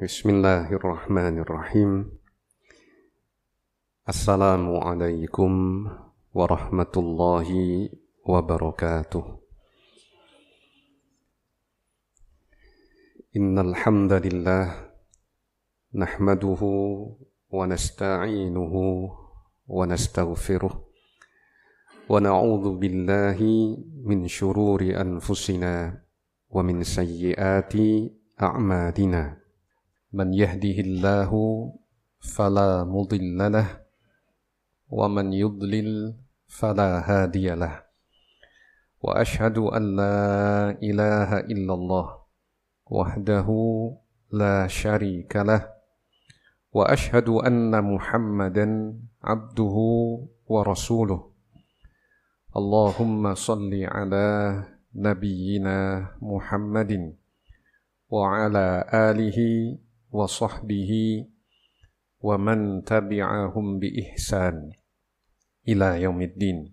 Bismillahirrahmanirrahim. Assalamualaikum warahmatullahi wabarakatuh. Innal hamdalillah nahmaduhu wa nasta'inuhu wa nastaghfiruh wa na'udzu billahi min syururi anfusina wa min sayyiati a'malina. Man yahdihillahu fala mudilla lahu wa man yudlil fala hadiya lahu. Wa ashhadu an la ilaha illallah wahdahu la syarika lah wa ashhadu anna Muhammadan abduhu wa rasuluh. Allahumma salli ala nabiyyina Muhammadin wa ala alihi wa sahbihi wa man tabi'ahum bi ihsan ila yaumiddin.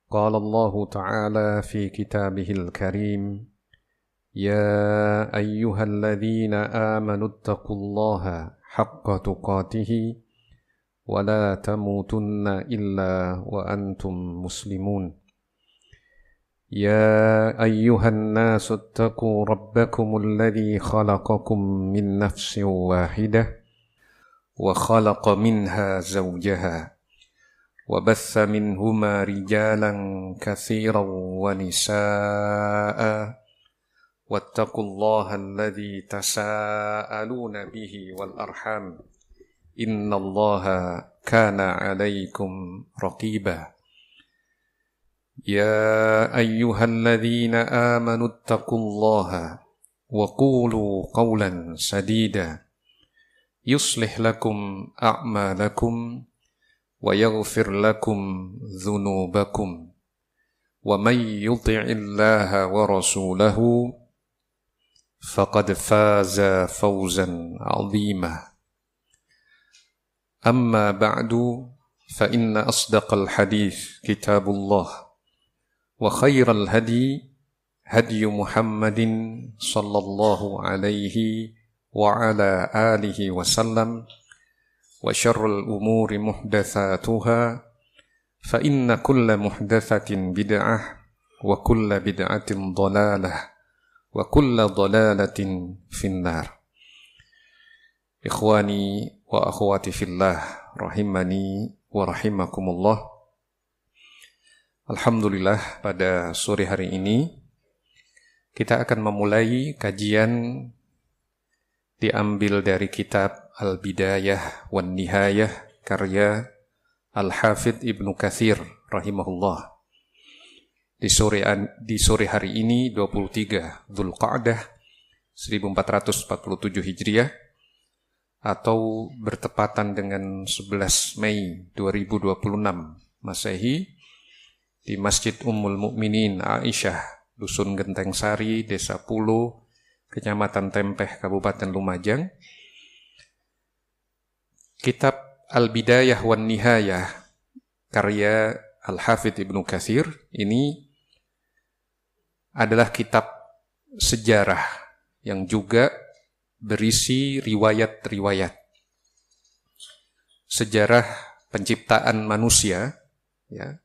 Qala Allah ta'ala fi kitabihil karim, ya ayyuhalladzina amanu ittaqullaha haqqa tuqatih wa la tamutunna illa wa antum muslimun. يا أيها الناس اتقوا ربكم الذي خلقكم من نفس واحدة وخلق منها زوجها وبث منهما رجالا كثيرا ونساء واتقوا الله الذي تساءلون به والأرحام إن الله كان عليكم رقيبا. يا أيها الذين آمنوا اتقوا الله وقولوا قولا سديدا يصلح لكم أعمالكم ويغفر لكم ذنوبكم ومن يطع الله ورسوله فقد فاز فوزا عظيما. أما بعد فإن أصدق الحديث كتاب الله وخير الهدي هدي محمد صلى الله عليه وعلى آله وسلم وشر الأمور محدثاتها فإن كل محدثة بدعة وكل بدعة ضلالة وكل ضلالة في النار. إخواني وأخواتي في الله رحمني ورحمكم الله. Alhamdulillah, pada sore hari ini kita akan memulai kajian diambil dari kitab Al-Bidayah wan Nihayah karya Al-Hafidh Ibnu Katsir rahimahullah. Di sore hari ini 23 Dzulqa'dah 1447 Hijriah atau bertepatan dengan 11 Mei 2026 Masehi, di Masjid Ummul Mukminin Aisyah, Dusun Genteng Sari, Desa Pulo, Kecamatan Tempeh, Kabupaten Lumajang. Kitab Al-Bidayah wan Nihayah karya Al-Hafidh Ibnu Katsir ini adalah kitab sejarah yang juga berisi riwayat-riwayat sejarah penciptaan manusia, ya.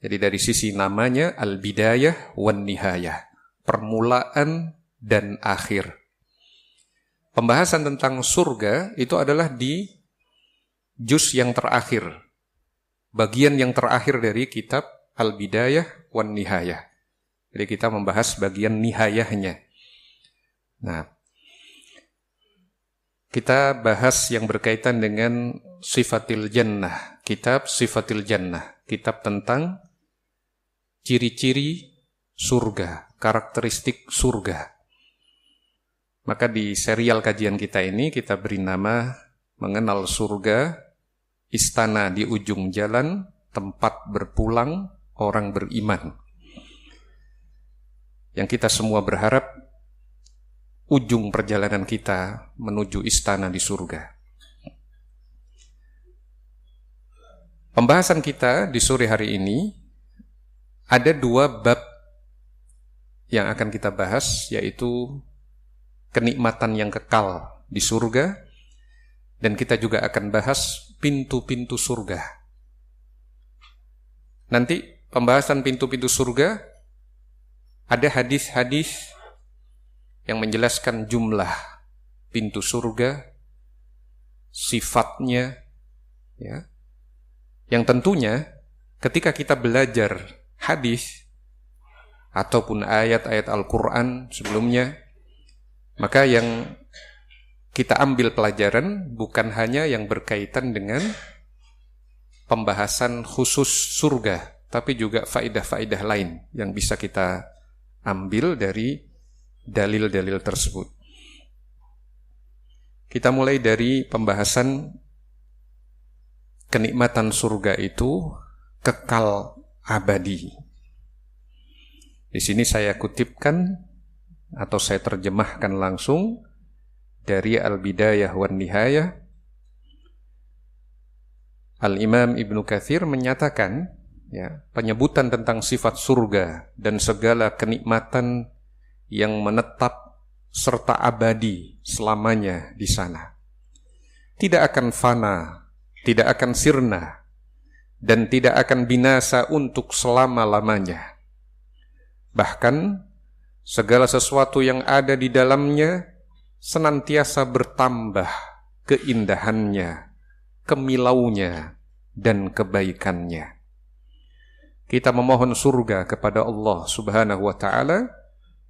Jadi dari sisi namanya Al-Bidayah wan Nihayah, permulaan dan akhir. Pembahasan tentang surga itu adalah di juz yang terakhir, bagian yang terakhir dari kitab Al-Bidayah wan Nihayah. Jadi kita membahas bagian nihayahnya. Nah, kita bahas yang berkaitan dengan Sifatil Jannah, kitab Sifatil Jannah, kitab tentang ciri-ciri surga, karakteristik surga. Maka di serial kajian kita ini kita beri nama Mengenal Surga, Istana di Ujung Jalan, Tempat Berpulang Orang Beriman. Yang kita semua berharap ujung perjalanan kita menuju istana di surga. Pembahasan kita di sore hari ini ada dua bab yang akan kita bahas, yaitu kenikmatan yang kekal di surga, dan kita juga akan bahas pintu-pintu surga. Nanti pembahasan pintu-pintu surga, ada hadis-hadis yang menjelaskan jumlah pintu surga, sifatnya, ya. Yang tentunya ketika kita belajar hadis ataupun ayat-ayat Al-Quran sebelumnya, maka yang kita ambil pelajaran bukan hanya yang berkaitan dengan pembahasan khusus surga, tapi juga faidah-faidah lain yang bisa kita ambil dari dalil-dalil tersebut. Kita mulai dari pembahasan kenikmatan surga itu kekal abadi. Di sini saya kutipkan atau saya terjemahkan langsung dari Al-Bidayah wan Nihayah. Al-Imam Ibnu Katsir menyatakan, ya, penyebutan tentang sifat surga dan segala kenikmatan yang menetap serta abadi selamanya di sana, tidak akan fana, tidak akan sirna, dan tidak akan binasa untuk selama-lamanya. Bahkan segala sesuatu yang ada di dalamnya senantiasa bertambah keindahannya, kemilaunya, dan kebaikannya. Kita memohon surga kepada Allah Subhanahu wa ta'ala,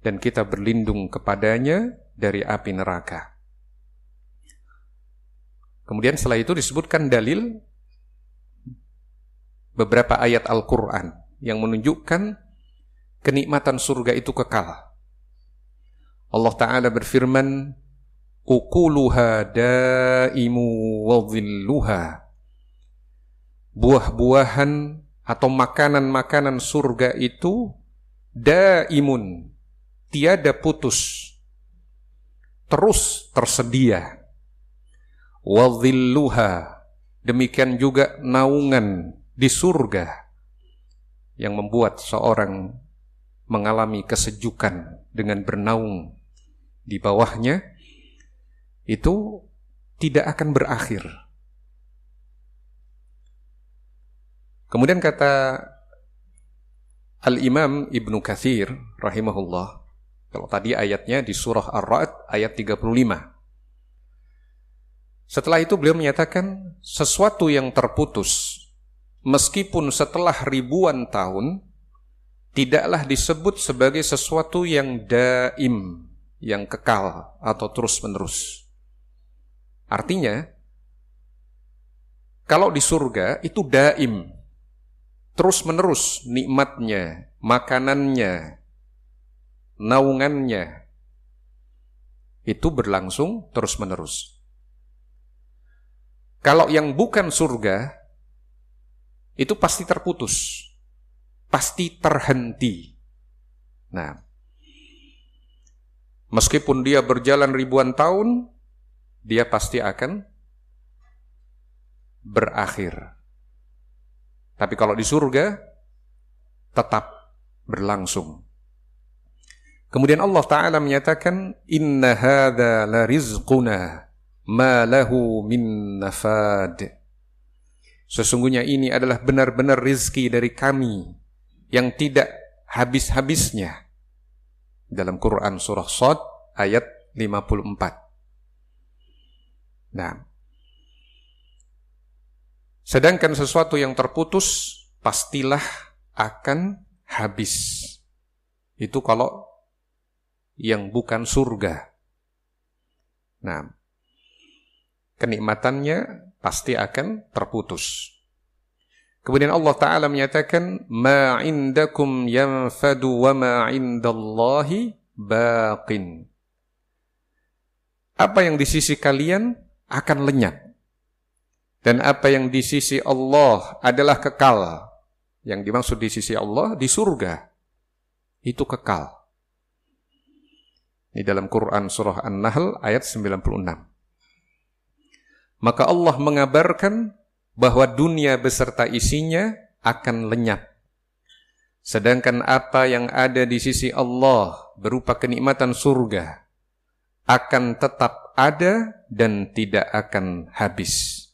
dan kita berlindung kepadanya dari api neraka. Kemudian setelah itu disebutkan dalil beberapa ayat Al-Quran yang menunjukkan kenikmatan surga itu kekal. Allah Ta'ala berfirman, ukuluha daimu wa dhilluha. Buah-buahan atau makanan-makanan surga itu daimun, tiada putus, terus tersedia. Wa dhilluha, demikian juga naungan di surga yang membuat seorang mengalami kesejukan dengan bernaung di bawahnya, itu tidak akan berakhir. Kemudian kata Al-Imam Ibnu Katsir rahimahullah, kalau tadi ayatnya di surah Ar-Ra'd ayat 35. Setelah itu beliau menyatakan sesuatu yang terputus meskipun setelah ribuan tahun tidaklah disebut sebagai sesuatu yang daim, yang kekal atau terus-menerus. Artinya, kalau di surga itu daim, terus-menerus nikmatnya, makanannya, naungannya, itu berlangsung terus-menerus. Kalau yang bukan surga, itu pasti terputus, pasti terhenti. Nah, meskipun dia berjalan ribuan tahun, dia pasti akan berakhir. Tapi kalau di surga, tetap berlangsung. Kemudian Allah Ta'ala menyatakan, inna hadza la rizquna ma lahu min nafad. Sesungguhnya ini adalah benar-benar rizki dari kami yang tidak habis-habisnya. Dalam Quran surah Shad ayat 54. Nah, sedangkan sesuatu yang terputus pastilah akan habis. Itu kalau yang bukan surga. Nah, kenikmatannya pasti akan terputus. Kemudian Allah Ta'ala menyatakan, ma indakum yanfadu wa ma indallahi baqin. Apa yang di sisi kalian akan lenyap, dan apa yang di sisi Allah adalah kekal. Yang dimaksud di sisi Allah di surga itu kekal. Di dalam Quran surah An-Nahl ayat 96. Maka Allah mengabarkan bahwa dunia beserta isinya akan lenyap. Sedangkan apa yang ada di sisi Allah berupa kenikmatan surga akan tetap ada dan tidak akan habis.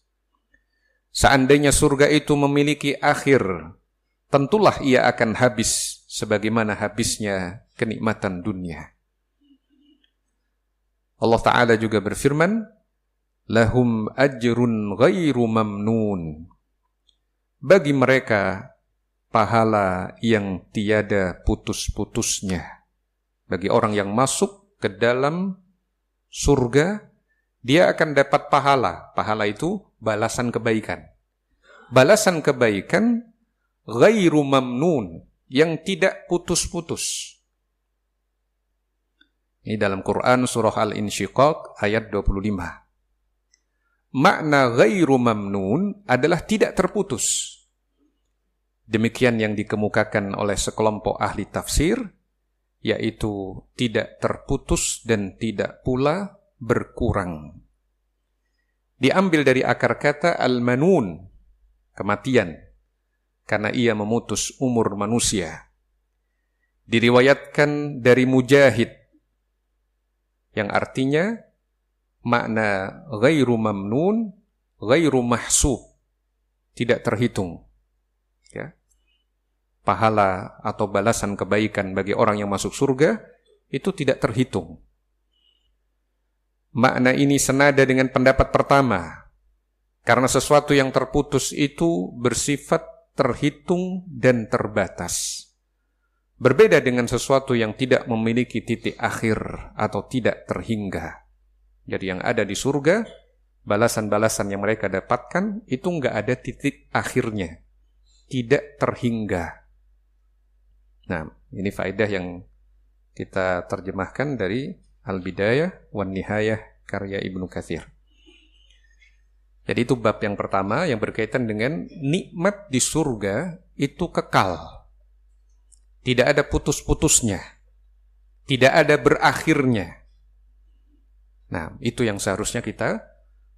Seandainya surga itu memiliki akhir, tentulah ia akan habis sebagaimana habisnya kenikmatan dunia. Allah Ta'ala juga berfirman, lahum ajrun ghairu mamnun. Bagi mereka pahala yang tiada putus-putusnya. Bagi orang yang masuk ke dalam surga, dia akan dapat pahala. Pahala itu balasan kebaikan. Balasan kebaikan ghairu mamnun, yang tidak putus-putus. Ini dalam Quran surah Al-Insyiqaq ayat 25. Makna ghairu mamnun adalah tidak terputus. Demikian yang dikemukakan oleh sekelompok ahli tafsir, yaitu tidak terputus dan tidak pula berkurang. Diambil dari akar kata al-manun, kematian, karena ia memutus umur manusia. Diriwayatkan dari Mujahid, yang artinya makna ghairu mamnun, ghairu mahsub, tidak terhitung. Ya. Pahala atau balasan kebaikan bagi orang yang masuk surga itu tidak terhitung. Makna ini senada dengan pendapat pertama, karena sesuatu yang terputus itu bersifat terhitung dan terbatas. Berbeda dengan sesuatu yang tidak memiliki titik akhir atau tidak terhingga. Jadi yang ada di surga, balasan-balasan yang mereka dapatkan itu enggak ada titik akhirnya, tidak terhingga. Nah, ini faedah yang kita terjemahkan dari Al-Bidayah wan Nihayah karya Ibnu Katsir. Jadi itu bab yang pertama yang berkaitan dengan nikmat di surga itu kekal. Tidak ada putus-putusnya. Tidak ada berakhirnya. Nah, itu yang seharusnya kita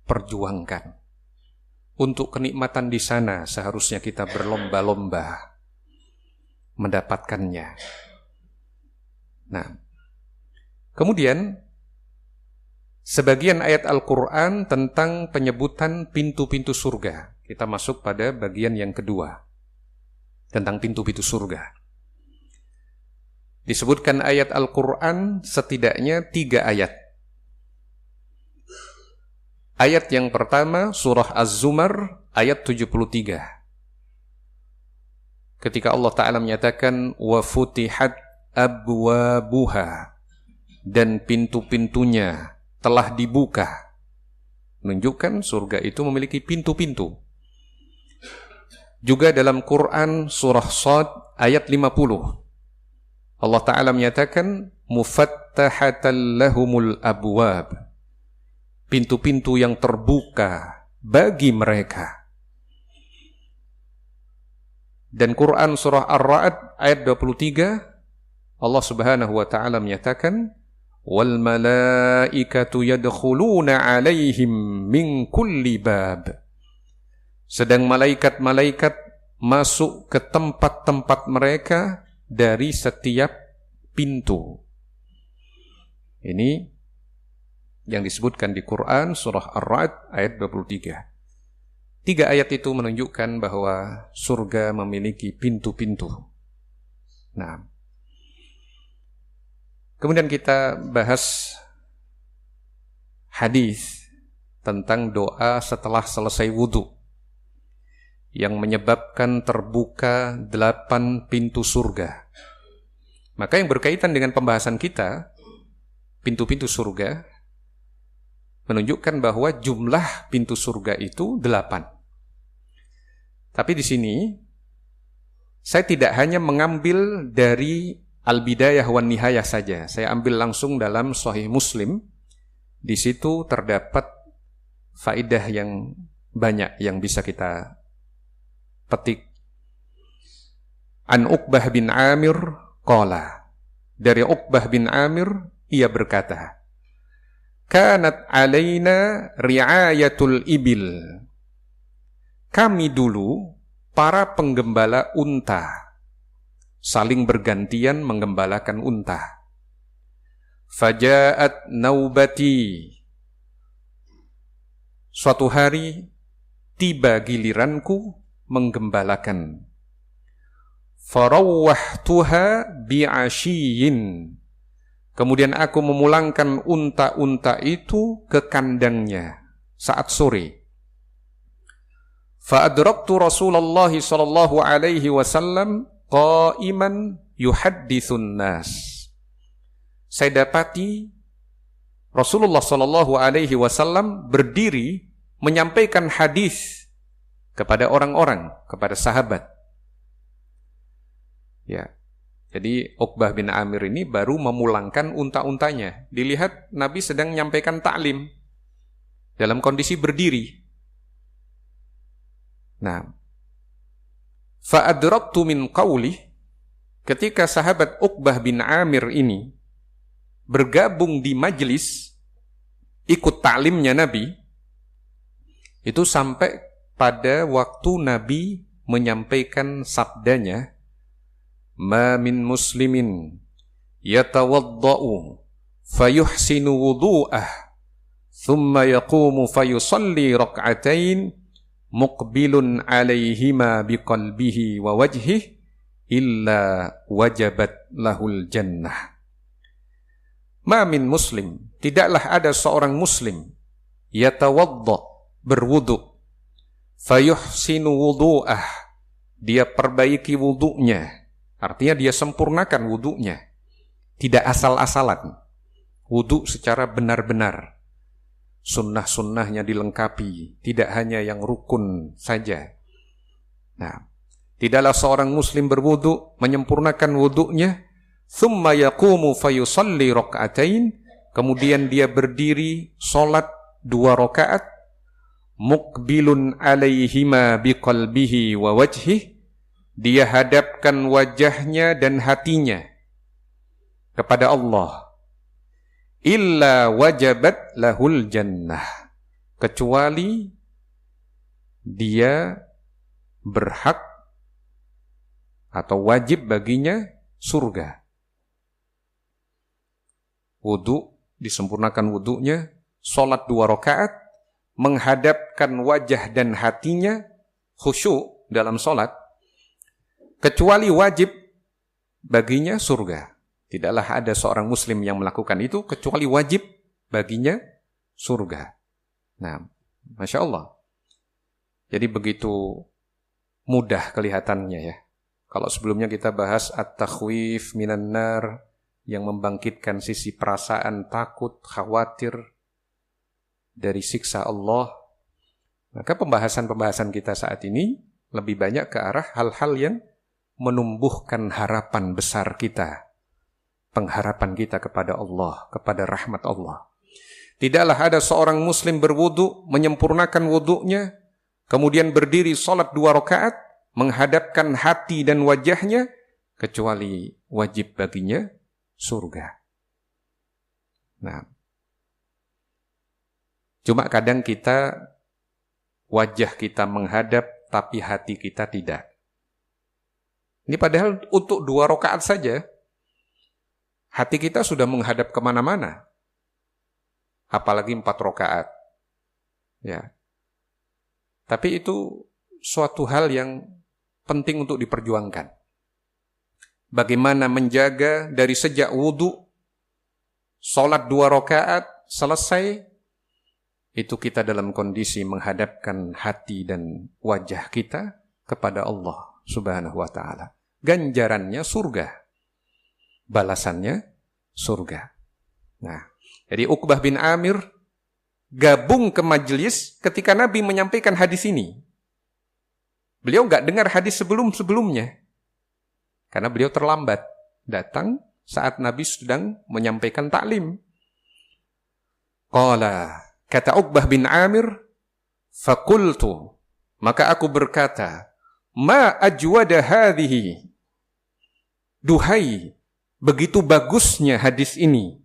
perjuangkan. Untuk kenikmatan di sana seharusnya kita berlomba-lomba mendapatkannya. Nah, kemudian sebagian ayat Al-Quran tentang penyebutan pintu-pintu surga. Kita masuk pada bagian yang kedua, tentang pintu-pintu surga. Disebutkan ayat Al-Quran setidaknya 3 ayat. Ayat yang pertama, surah Az-Zumar, ayat 73. Ketika Allah Ta'ala menyatakan, وَفُتِحَتْ أَبْوَابُهَا, dan pintu-pintunya telah dibuka. Menunjukkan surga itu memiliki pintu-pintu. Juga dalam Quran, surah Shad, ayat 50. Allah Ta'ala menyatakan, mufattahatan lahumul abwab, pintu-pintu yang terbuka bagi mereka. Dan Quran surah Ar-Ra'd ayat 23, Allah Subhanahu wa Ta'ala menyatakan, wal malaikatu yadkhuluna 'alaihim min kulli bab, sedang malaikat-malaikat masuk ke tempat-tempat mereka dari setiap pintu. Ini yang disebutkan di Quran surah Ar-Ra'd ayat 23. 3 ayat itu menunjukkan bahwa surga memiliki pintu-pintu. Nah, kemudian kita bahas hadis tentang doa setelah selesai wudu yang menyebabkan terbuka 8 pintu surga. Maka yang berkaitan dengan pembahasan kita, pintu-pintu surga, menunjukkan bahwa jumlah pintu surga itu 8. Tapi di sini, saya tidak hanya mengambil dari Al-Bidayah wan Nihayah saja. Saya ambil langsung dalam Sahih Muslim. Di situ terdapat faedah yang banyak yang bisa kita petik. An Uqbah bin Amir qala, dari Uqbah bin Amir ia berkata, kanat alaina ri'ayatul ibil, kami dulu para penggembala unta saling bergantian menggembalakan unta. Faja'at naubati. Suatu hari tiba giliranku menggembalakan. Farawwahtuha bi'ashiyin. Kemudian aku memulangkan unta-unta itu ke kandangnya saat sore. Fa'adraktu Rasulullah sallallahu alaihi wasallam qa'iman yuhadditsun nas. Saya dapati Rasulullah sallallahu alaihi wasallam berdiri menyampaikan hadis kepada orang-orang, kepada sahabat. Ya. Jadi Uqbah bin Amir ini baru memulangkan unta-untanya. Dilihat Nabi sedang menyampaikan taklim dalam kondisi berdiri. Nah, fa'adraktu min qawli, ketika sahabat Uqbah bin Amir ini bergabung di majlis ikut taklimnya Nabi, itu sampai pada waktu Nabi menyampaikan sabdanya, ma min muslimin yatawadda'u fayuhsinu wudu'ah thumma yaqumu fayusalli rak'atain muqbilun alaihima biqalbihi wa wajhihi illa wajabat lahul jannah. Ma min muslim, tidaklah ada seorang muslim yatawadda, berwudu, fayuhsinu wudu'ah, dia perbaiki wudu'nya. Artinya dia sempurnakan wudu'nya. Tidak asal-asalan. Wudu secara benar-benar. Sunnah-sunnahnya dilengkapi. Tidak hanya yang rukun saja. Nah, tidaklah seorang muslim berwudu, menyempurnakan wudu'nya, thumma yaqumu fayusalli rak'atain, kemudian dia berdiri salat 2 rakaat, muqbilun alaihima biqalbihi wa wajhihi, dia hadapkan wajahnya dan hatinya kepada Allah. Illa wajabat lahul jannah, kecuali dia berhak atau wajib baginya surga. Wudu, disempurnakan wudunya, sholat 2 rakaat, menghadapkan wajah dan hatinya, khusyuk dalam sholat, kecuali wajib baginya surga. Tidaklah ada seorang muslim yang melakukan itu kecuali wajib baginya surga. Nah, Masya Allah. Jadi begitu mudah kelihatannya ya. Kalau sebelumnya kita bahas at-takhwif minan nar, yang membangkitkan sisi perasaan takut, khawatir dari siksa Allah, maka pembahasan-pembahasan kita saat ini lebih banyak ke arah hal-hal yang menumbuhkan harapan besar kita, pengharapan kita kepada Allah, kepada rahmat Allah. Tidaklah ada seorang muslim berwudu, menyempurnakan wudunya, kemudian berdiri salat 2 rakaat, menghadapkan hati dan wajahnya, kecuali wajib baginya surga. Nah, cuma kadang wajah kita menghadap, tapi hati kita tidak. Ini padahal untuk 2 rakaat saja, hati kita sudah menghadap kemana-mana. Apalagi 4 rakaat. Ya. Tapi itu suatu hal yang penting untuk diperjuangkan. Bagaimana menjaga dari sejak wudu, sholat 2 rakaat, selesai, itu kita dalam kondisi menghadapkan hati dan wajah kita kepada Allah Subhanahu wa ta'ala. Ganjarannya surga, balasannya surga. Nah, jadi Uqbah bin Amir gabung ke majelis ketika Nabi menyampaikan hadis ini. Beliau nggak dengar hadis sebelum-sebelumnya, karena beliau terlambat datang saat Nabi sedang menyampaikan taklim. Qala, kata Uqbah bin Amir, faqultu, maka aku berkata, ma ajwada hadhihi, duhai, begitu bagusnya hadis ini,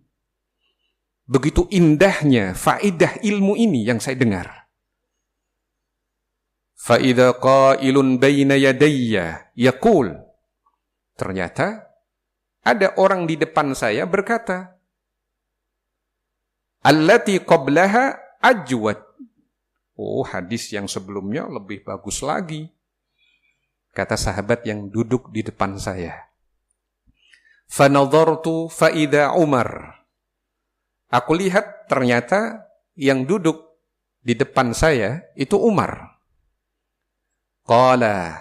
begitu indahnya faidah ilmu ini yang saya dengar. Fa idza qailun baina yadayya yaqul, ternyata ada orang di depan saya berkata, allati qablaha ajwad. Oh, hadis yang sebelumnya lebih bagus lagi, kata sahabat yang duduk di depan saya. Fanadhartu fa idza Umar. Aku lihat ternyata yang duduk di depan saya itu Umar. Qala,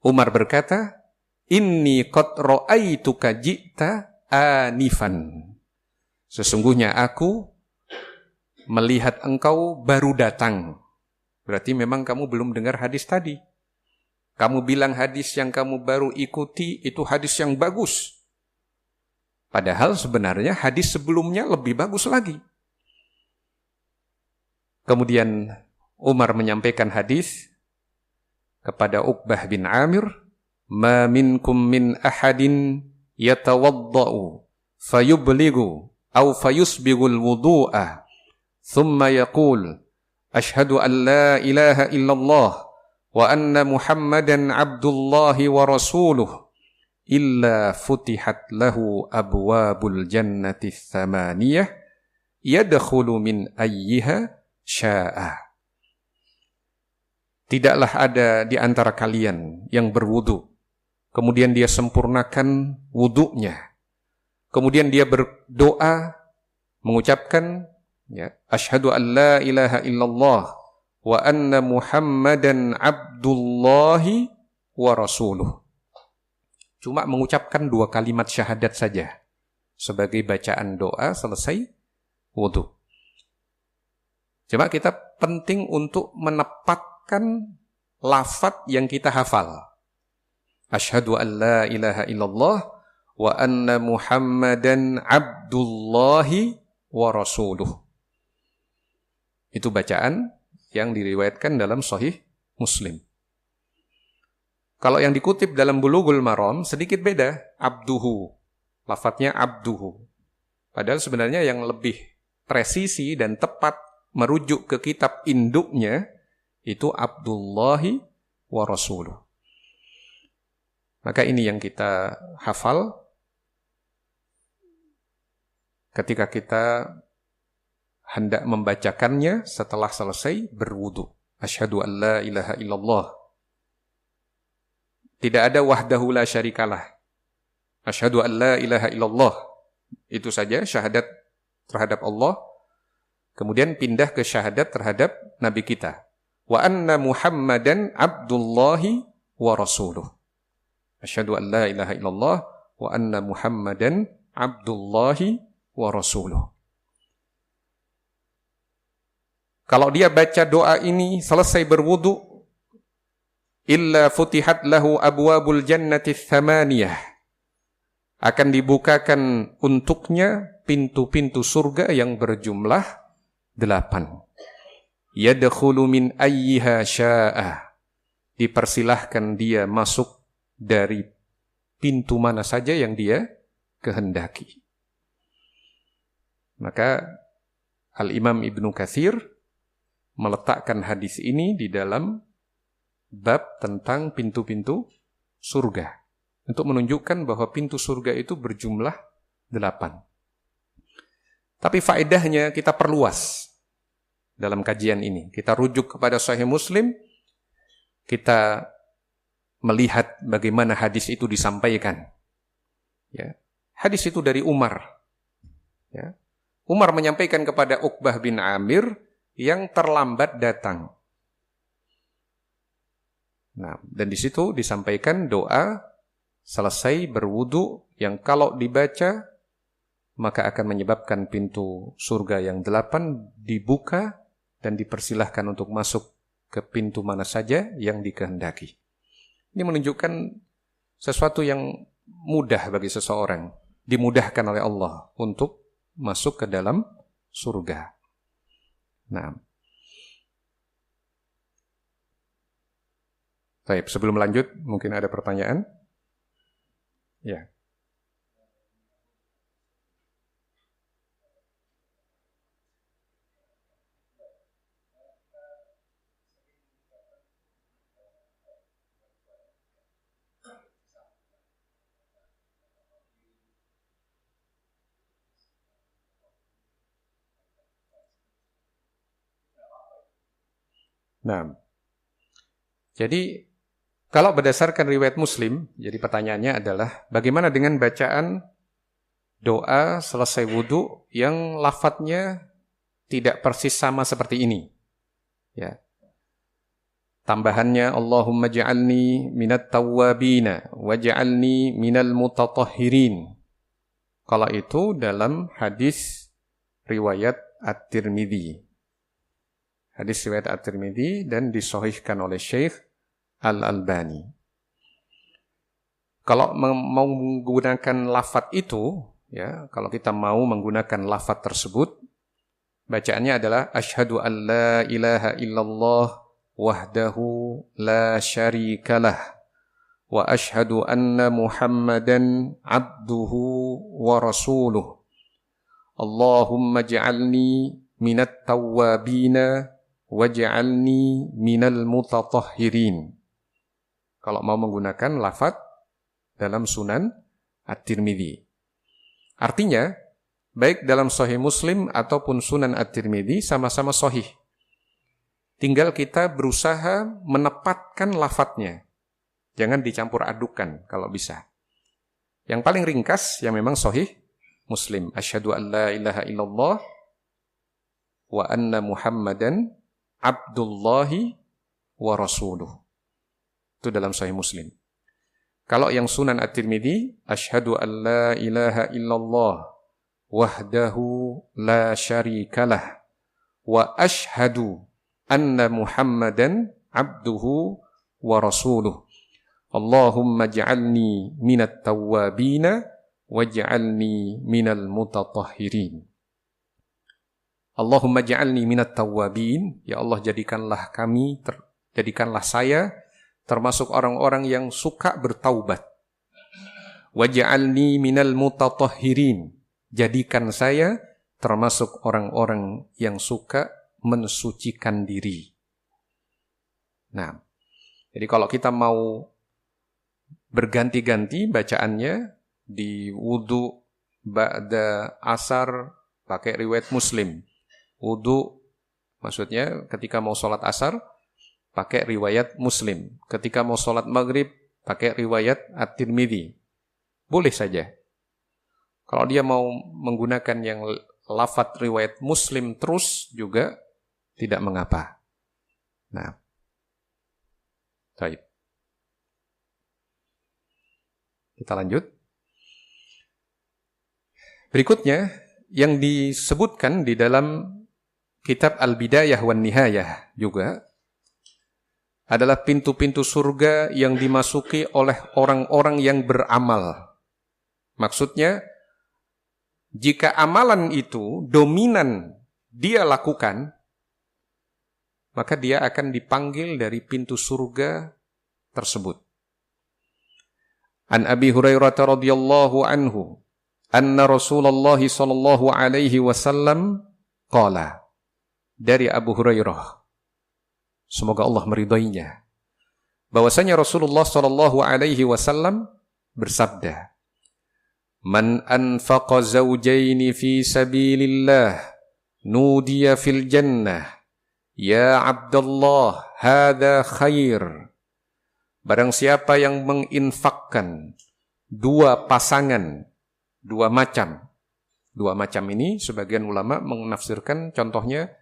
Umar berkata, inni qad ra'aituka ji'ta anifan. Sesungguhnya aku melihat engkau baru datang. Berarti memang kamu belum dengar hadis tadi. Kamu bilang hadis yang kamu baru ikuti itu hadis yang bagus. Padahal sebenarnya hadis sebelumnya lebih bagus lagi. Kemudian Umar menyampaikan hadis kepada Uqbah bin Amir, "Ma minkum min ahadin yatawadda'u fayubligu aw fayusbigul wudu'a thumma yaqul ashhadu an la ilaha illallah wa anna Muhammadan abdullahi wa rasuluh illa futihat lahu abwabul jannati tsamaniyah yadkhulu min ayyiha sya'a." Tidaklah ada di antara kalian yang berwudu, kemudian dia sempurnakan wudunya, kemudian dia berdoa mengucapkan asyhadu an la ilaha illallah wa anna Muhammadan abdullahi wa rasuluh. Cuma mengucapkan 2 kalimat syahadat saja sebagai bacaan doa selesai wudu. Cuma kita penting untuk menepatkan lafaz yang kita hafal. Asyhadu an la ilaha illallah wa anna Muhammadan abdullahi wa rasuluh. Itu bacaan yang diriwayatkan dalam Sahih Muslim. Kalau yang dikutip dalam Bulughul Maram sedikit beda, abduhu. Lafadznya abduhu. Padahal sebenarnya yang lebih presisi dan tepat merujuk ke kitab induknya itu Abdullahi wa rasuluh. Maka ini yang kita hafal ketika kita hendak membacakannya setelah selesai berwudu. Asyhadu an la ilaha illallah. Tidak ada wahdahu la syarikalah. Asyhadu an la ilaha illallah. Itu saja syahadat terhadap Allah. Kemudian pindah ke syahadat terhadap Nabi kita. Wa anna Muhammadan abdullahi wa rasuluh. Asyhadu an la ilaha illallah wa anna Muhammadan abdullahi wa rasuluh. Kalau dia baca doa ini selesai berwudu, illa futihat lahu abwabul jannati tsamaniyah. Akan dibukakan untuknya pintu-pintu surga yang berjumlah 8. Yadkhulu min ayyiha sya'a. Dipersilahkan dia masuk dari pintu mana saja yang dia kehendaki. Maka Al-Imam Ibnu Katsir meletakkan hadis ini di dalam bab tentang pintu-pintu surga untuk menunjukkan bahwa pintu surga itu berjumlah 8. Tapi faedahnya kita perluas dalam kajian ini. Kita rujuk kepada Sahih Muslim, kita melihat bagaimana hadis itu disampaikan. Ya. Hadis itu dari Umar. Ya. Umar menyampaikan kepada Uqbah bin Amir yang terlambat datang. Nah, dan di situ disampaikan doa selesai berwudu yang kalau dibaca maka akan menyebabkan pintu surga yang 8 dibuka dan dipersilahkan untuk masuk ke pintu mana saja yang dikehendaki. Ini menunjukkan sesuatu yang mudah bagi seseorang, dimudahkan oleh Allah untuk masuk ke dalam surga. Nah, baik, sebelum lanjut mungkin ada pertanyaan? Ya. Nah, jadi kalau berdasarkan riwayat Muslim, jadi pertanyaannya adalah bagaimana dengan bacaan doa selesai wudhu yang lafadznya tidak persis sama seperti ini? Ya. Tambahannya Allahumma ja'alni minat tawwabina waj'alni minal mutatahhirin. Kalau itu dalam hadis riwayat At-Tirmidzi. Hadis riwayat At-Tirmidzi dan disahihkan oleh Syekh Al-Albani. Kalau mau menggunakan lafadz itu, ya, kalau kita mau menggunakan lafadz tersebut, bacaannya adalah asyhadu an la ilaha illallah wahdahu la syarikalah wa asyhadu anna Muhammadan abduhu wa rasuluh. Allahumma ja'alni minat tawwabina waj'alni minal mutatahhirin. Kalau mau menggunakan lafadz dalam Sunan At-Tirmidzi. Artinya, baik dalam Sahih Muslim ataupun Sunan At-Tirmidzi sama-sama sahih. Tinggal kita berusaha menepatkan lafadznya. Jangan dicampur adukan kalau bisa. Yang paling ringkas yang memang Sahih Muslim. Asyhadu an la ilaha illallah wa anna Muhammadan abdullahi wa rasuluh. Itu dalam Sahih Muslim. Kalau yang Sunan At-Tirmidzi, asyhadu an la ilaha illallah wahdahu la syarikalah wa asyhadu anna Muhammadan abduhu wa rasuluh. Allahumma ja'alni minat tawwabina waj'alni minal mutatahhirin. Allahumma ja'alni minat tawwabin. Ya Allah, jadikanlah saya termasuk orang-orang yang suka bertaubat. Waj'alni minal mutatahhirin. Jadikan saya termasuk orang-orang yang suka mensucikan diri. Nah, jadi kalau kita mau berganti-ganti bacaannya di wudu ba'da asar pakai riwayat Muslim. Wudu maksudnya ketika mau sholat asar pakai riwayat Muslim. Ketika mau sholat maghrib pakai riwayat At-Tirmidzi. Boleh saja. Kalau dia mau menggunakan yang lafadz riwayat Muslim terus juga tidak mengapa. Nah, baik. Kita lanjut. Berikutnya, yang disebutkan di dalam kitab Al-Bidayah wan Nihayah juga adalah pintu-pintu surga yang dimasuki oleh orang-orang yang beramal. Maksudnya, jika amalan itu dominan dia lakukan, maka dia akan dipanggil dari pintu surga tersebut. An Abi Hurairah radhiyallahu anhu, anna Rasulullah sallallahu alaihi wasallam qala. Dari Abu Hurairah, semoga Allah meridainya, bahwasanya Rasulullah sallallahu alaihi wasallam bersabda, "Man anfaqa zawjaini fi sabilillah, nudiya fil jannah. Ya Abdullah, hadha khair." Barang siapa yang menginfakkan dua pasangan, dua macam. Dua macam ini sebagian ulama menafsirkan contohnya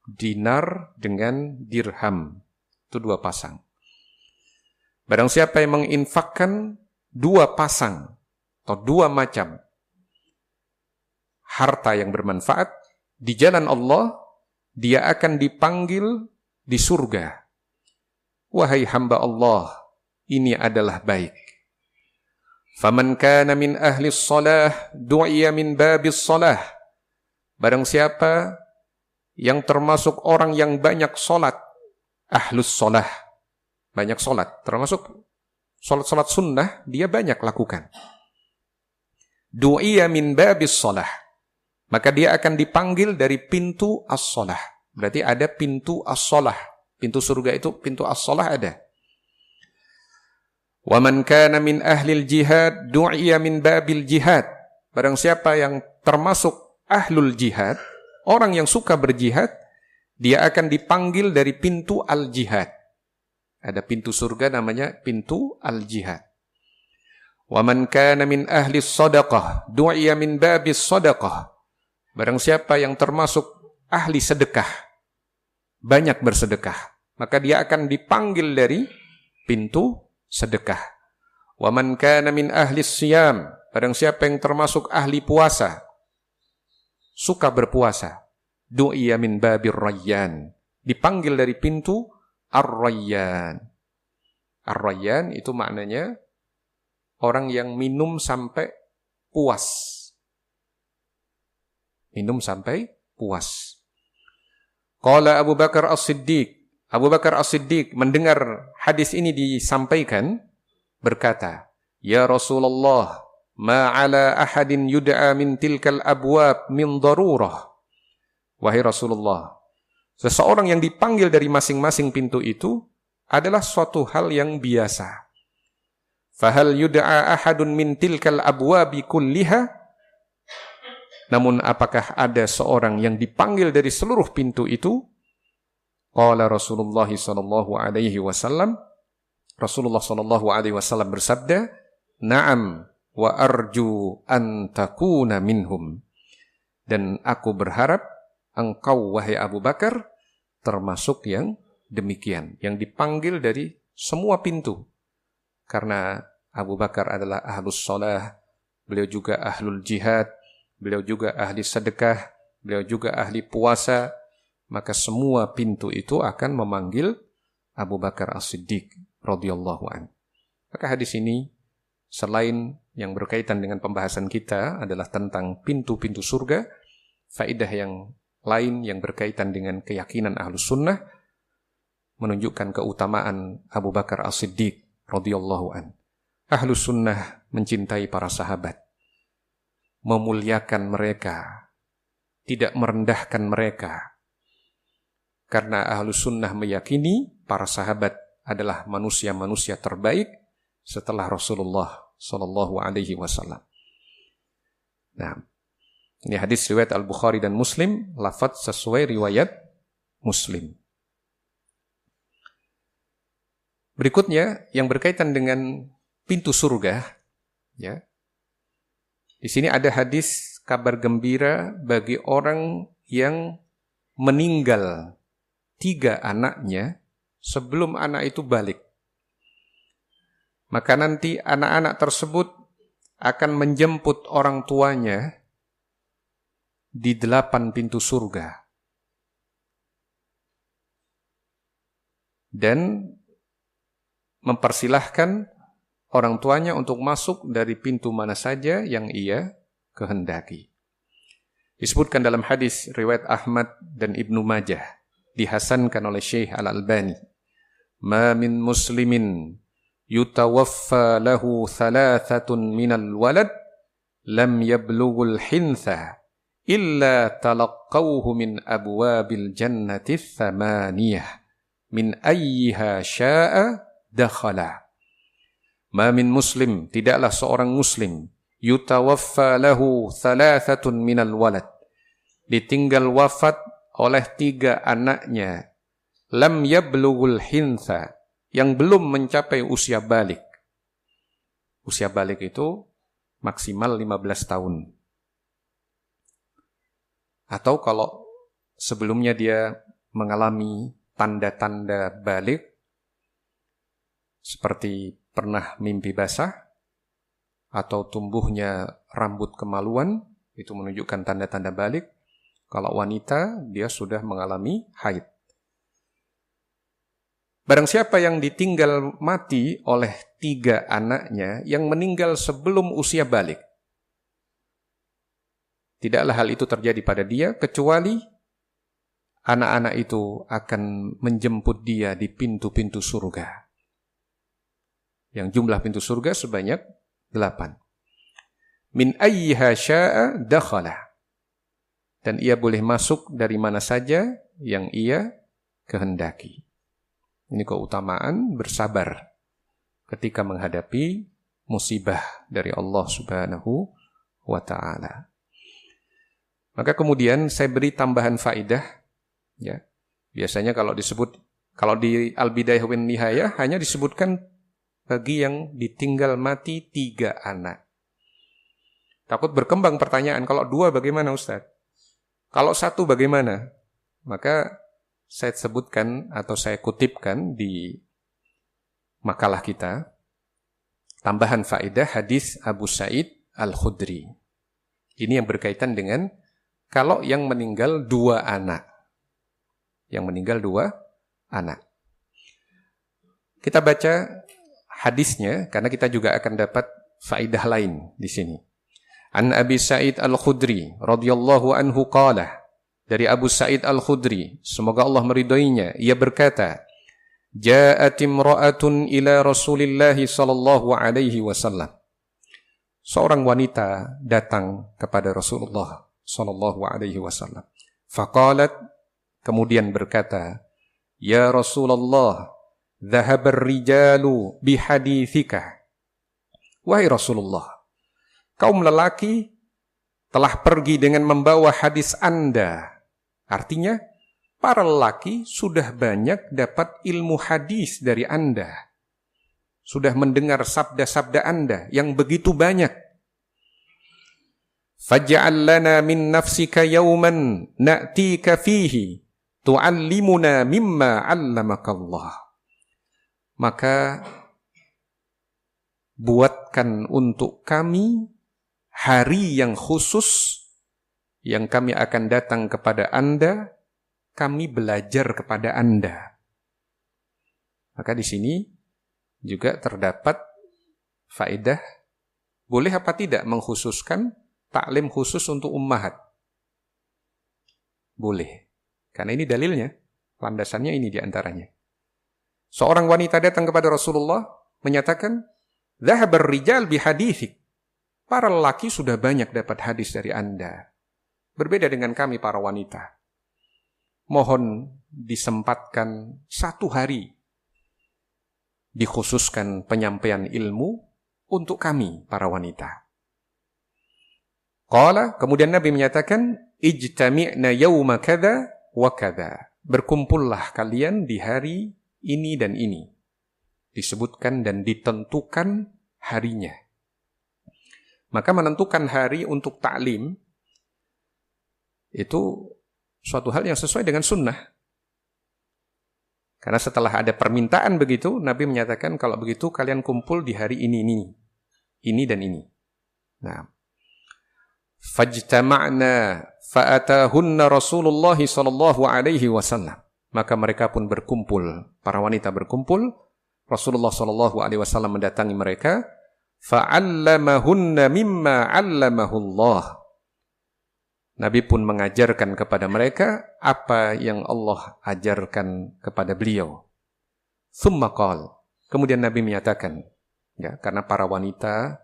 dinar dengan dirham. Itu dua pasang. Barang siapa yang menginfakkan dua pasang atau dua macam harta yang bermanfaat di jalan Allah, dia akan dipanggil di surga. Wahai hamba Allah, ini adalah baik. Faman kana min ahli shalah du'iya min babis shalah. Barang siapa yang termasuk orang yang banyak salat, ahlus shalah, banyak salat, termasuk salat-salat sunnah dia banyak lakukan. Du'iya min babis shalah. Maka dia akan dipanggil dari pintu as-shalah. Berarti ada pintu as-shalah. Pintu surga itu, pintu as-shalah ada. Wa man kana min ahlil jihad du'iya min babil jihad. Barang siapa yang termasuk ahlul jihad, orang yang suka berjihad, dia akan dipanggil dari pintu al-jihad. Ada pintu surga namanya pintu al-jihad. Wa man kana min ahli shadaqah du'iya min babis shadaqah. Barang siapa yang termasuk ahli sedekah, banyak bersedekah, maka dia akan dipanggil dari pintu sedekah. Wa man kana min ahli siyam, barang siapa yang termasuk ahli puasa, suka berpuasa, du'iya min babir rayyan, dipanggil dari pintu ar-rayyan. Ar-rayyan itu maknanya orang yang minum sampai puas. Minum sampai puas. Qala Abu Bakar As-Siddiq. Abu Bakar As-Siddiq mendengar hadis ini disampaikan, berkata, Ya Rasulullah, ma ala ahadin yud'a min tilkal abwab min darurah. Wahai Rasulullah, seseorang yang dipanggil dari masing-masing pintu itu adalah suatu hal yang biasa. Fahal yud'a ahadun min tilkal abwabi kulliha? Namun apakah ada seorang yang dipanggil dari seluruh pintu itu? Qala Rasulullah sallallahu alaihi wasallam, Rasulullah sallallahu alaihi wasallam bersabda, "Na'am wa arju an takuna minhum." Dan aku berharap engkau wahai Abu Bakar termasuk yang demikian, yang dipanggil dari semua pintu. Karena Abu Bakar adalah ahlus shalah, beliau juga ahlul jihad, beliau juga ahli sedekah, beliau juga ahli puasa, maka semua pintu itu akan memanggil Abu Bakar As-Siddiq radhiyallahu anhu. Maka hadis ini selain yang berkaitan dengan pembahasan kita adalah tentang pintu-pintu surga, faedah yang lain yang berkaitan dengan keyakinan Ahlus Sunnah menunjukkan keutamaan Abu Bakar As-Siddiq radhiyallahu anhu. Ahlus Sunnah mencintai para sahabat, memuliakan mereka, tidak merendahkan mereka. Karena Ahlus Sunnah meyakini para sahabat adalah manusia-manusia terbaik setelah Rasulullah sallallahu alaihi wasallam. Nah, ini hadis riwayat Al-Bukhari dan Muslim, lafaz sesuai riwayat Muslim. Berikutnya yang berkaitan dengan pintu surga, ya. Di sini ada hadis kabar gembira bagi orang yang meninggal 3 anaknya sebelum anak itu balik. Maka nanti anak-anak tersebut akan menjemput orang tuanya di 8 pintu surga. Dan mempersilahkan orang tuanya untuk masuk dari pintu mana saja yang ia kehendaki. Disebutkan dalam hadis riwayat Ahmad dan Ibnu Majah, dihasankan oleh Syekh Al-Albani, "Ma min muslimin yutawaffa lahu 3 minal walad lam yablughul hintha illa talaqqawhu min abwabil jannati 8 min ayyiha sya'a dakhala." Ma min muslim, tidaklah seorang muslim, yutawaffa lahu 3 minal walad, ditinggal wafat oleh 3 anaknya, lam yablughul hintha, yang belum mencapai usia balik. Usia balik itu maksimal 15 tahun. Atau kalau sebelumnya dia mengalami tanda-tanda balik, seperti pernah mimpi basah, atau tumbuhnya rambut kemaluan, itu menunjukkan tanda-tanda balik. Kalau wanita, dia sudah mengalami haid. Barang siapa yang ditinggal mati oleh 3 anaknya, yang meninggal sebelum usia balik, tidaklah hal itu terjadi pada dia, kecuali anak-anak itu akan menjemput dia di pintu-pintu surga. Yang jumlah pintu surga sebanyak 8. Min ayyiha sya'a dakhala. Dan ia boleh masuk dari mana saja yang ia kehendaki. Ini keutamaan bersabar ketika menghadapi musibah dari Allah Subhanahu wa ta'ala. Maka kemudian saya beri tambahan faedah, ya. Biasanya kalau di Al-Bidayah wan Nihayah hanya disebutkan bagi yang ditinggal mati 3 anak. Takut berkembang pertanyaan, kalau 2 bagaimana Ustaz? Kalau 1 bagaimana? Maka saya sebutkan atau saya kutipkan di makalah kita, tambahan faedah hadis Abu Sa'id Al-Khudri. Ini yang berkaitan dengan kalau yang meninggal 2 anak. Yang meninggal 2 anak. Kita baca hadisnya karena kita juga akan dapat faedah lain di sini. An Abi Sa'id Al-Khudri radhiyallahu anhu qala, dari Abu Sa'id Al-Khudri, semoga Allah meridhoinya, ia berkata, Ja'at imra'atun ila Rasulillah sallallahu alaihi wasallam. Seorang wanita datang kepada Rasulullah sallallahu alaihi wasallam. Faqalat, kemudian berkata, Ya Rasulullah, dhahabar rijalu bihadithika. Wahai Rasulullah, kaum lelaki telah pergi dengan membawa hadis Anda. Artinya, para lelaki sudah banyak dapat ilmu hadis dari Anda. Sudah mendengar sabda-sabda Anda yang begitu banyak. Faj'al lana min nafsika yawman na'tika fihi tu'allimuna mimma 'allamaka Allah. Maka buatkan untuk kami hari yang khusus yang kami akan datang kepada Anda, kami belajar kepada Anda. Maka di sini juga terdapat faedah, boleh apa tidak mengkhususkan taklim khusus untuk ummahat? Boleh. Karena ini dalilnya, landasannya ini diantaranya. Seorang wanita datang kepada Rasulullah, menyatakan, Dhahabar rijal bihadithik. Para lelaki sudah banyak dapat hadis dari Anda. Berbeda dengan kami para wanita. Mohon disempatkan 1 hari, dikhususkan penyampaian ilmu untuk kami para wanita. Qala, kemudian Nabi menyatakan, Ijtami'na yawma kada wa kada. Berkumpullah kalian di hari ini dan ini. Disebutkan dan ditentukan harinya. Maka menentukan hari untuk ta'lim itu suatu hal yang sesuai dengan sunnah. Karena setelah ada permintaan begitu, Nabi menyatakan kalau begitu kalian kumpul di hari ini dan ini. Nah, fajtama'na fa'atahunna Rasulullah sallallahu alaihi wasallam. Maka mereka pun berkumpul, para wanita berkumpul. Rasulullah sallallahu alaihi wasallam mendatangi mereka, fa'allamahunna mimma 'allamahullah. Nabi pun mengajarkan kepada mereka apa yang Allah ajarkan kepada beliau. Tsumma qala, kemudian Nabi menyatakan, ya, karena para wanita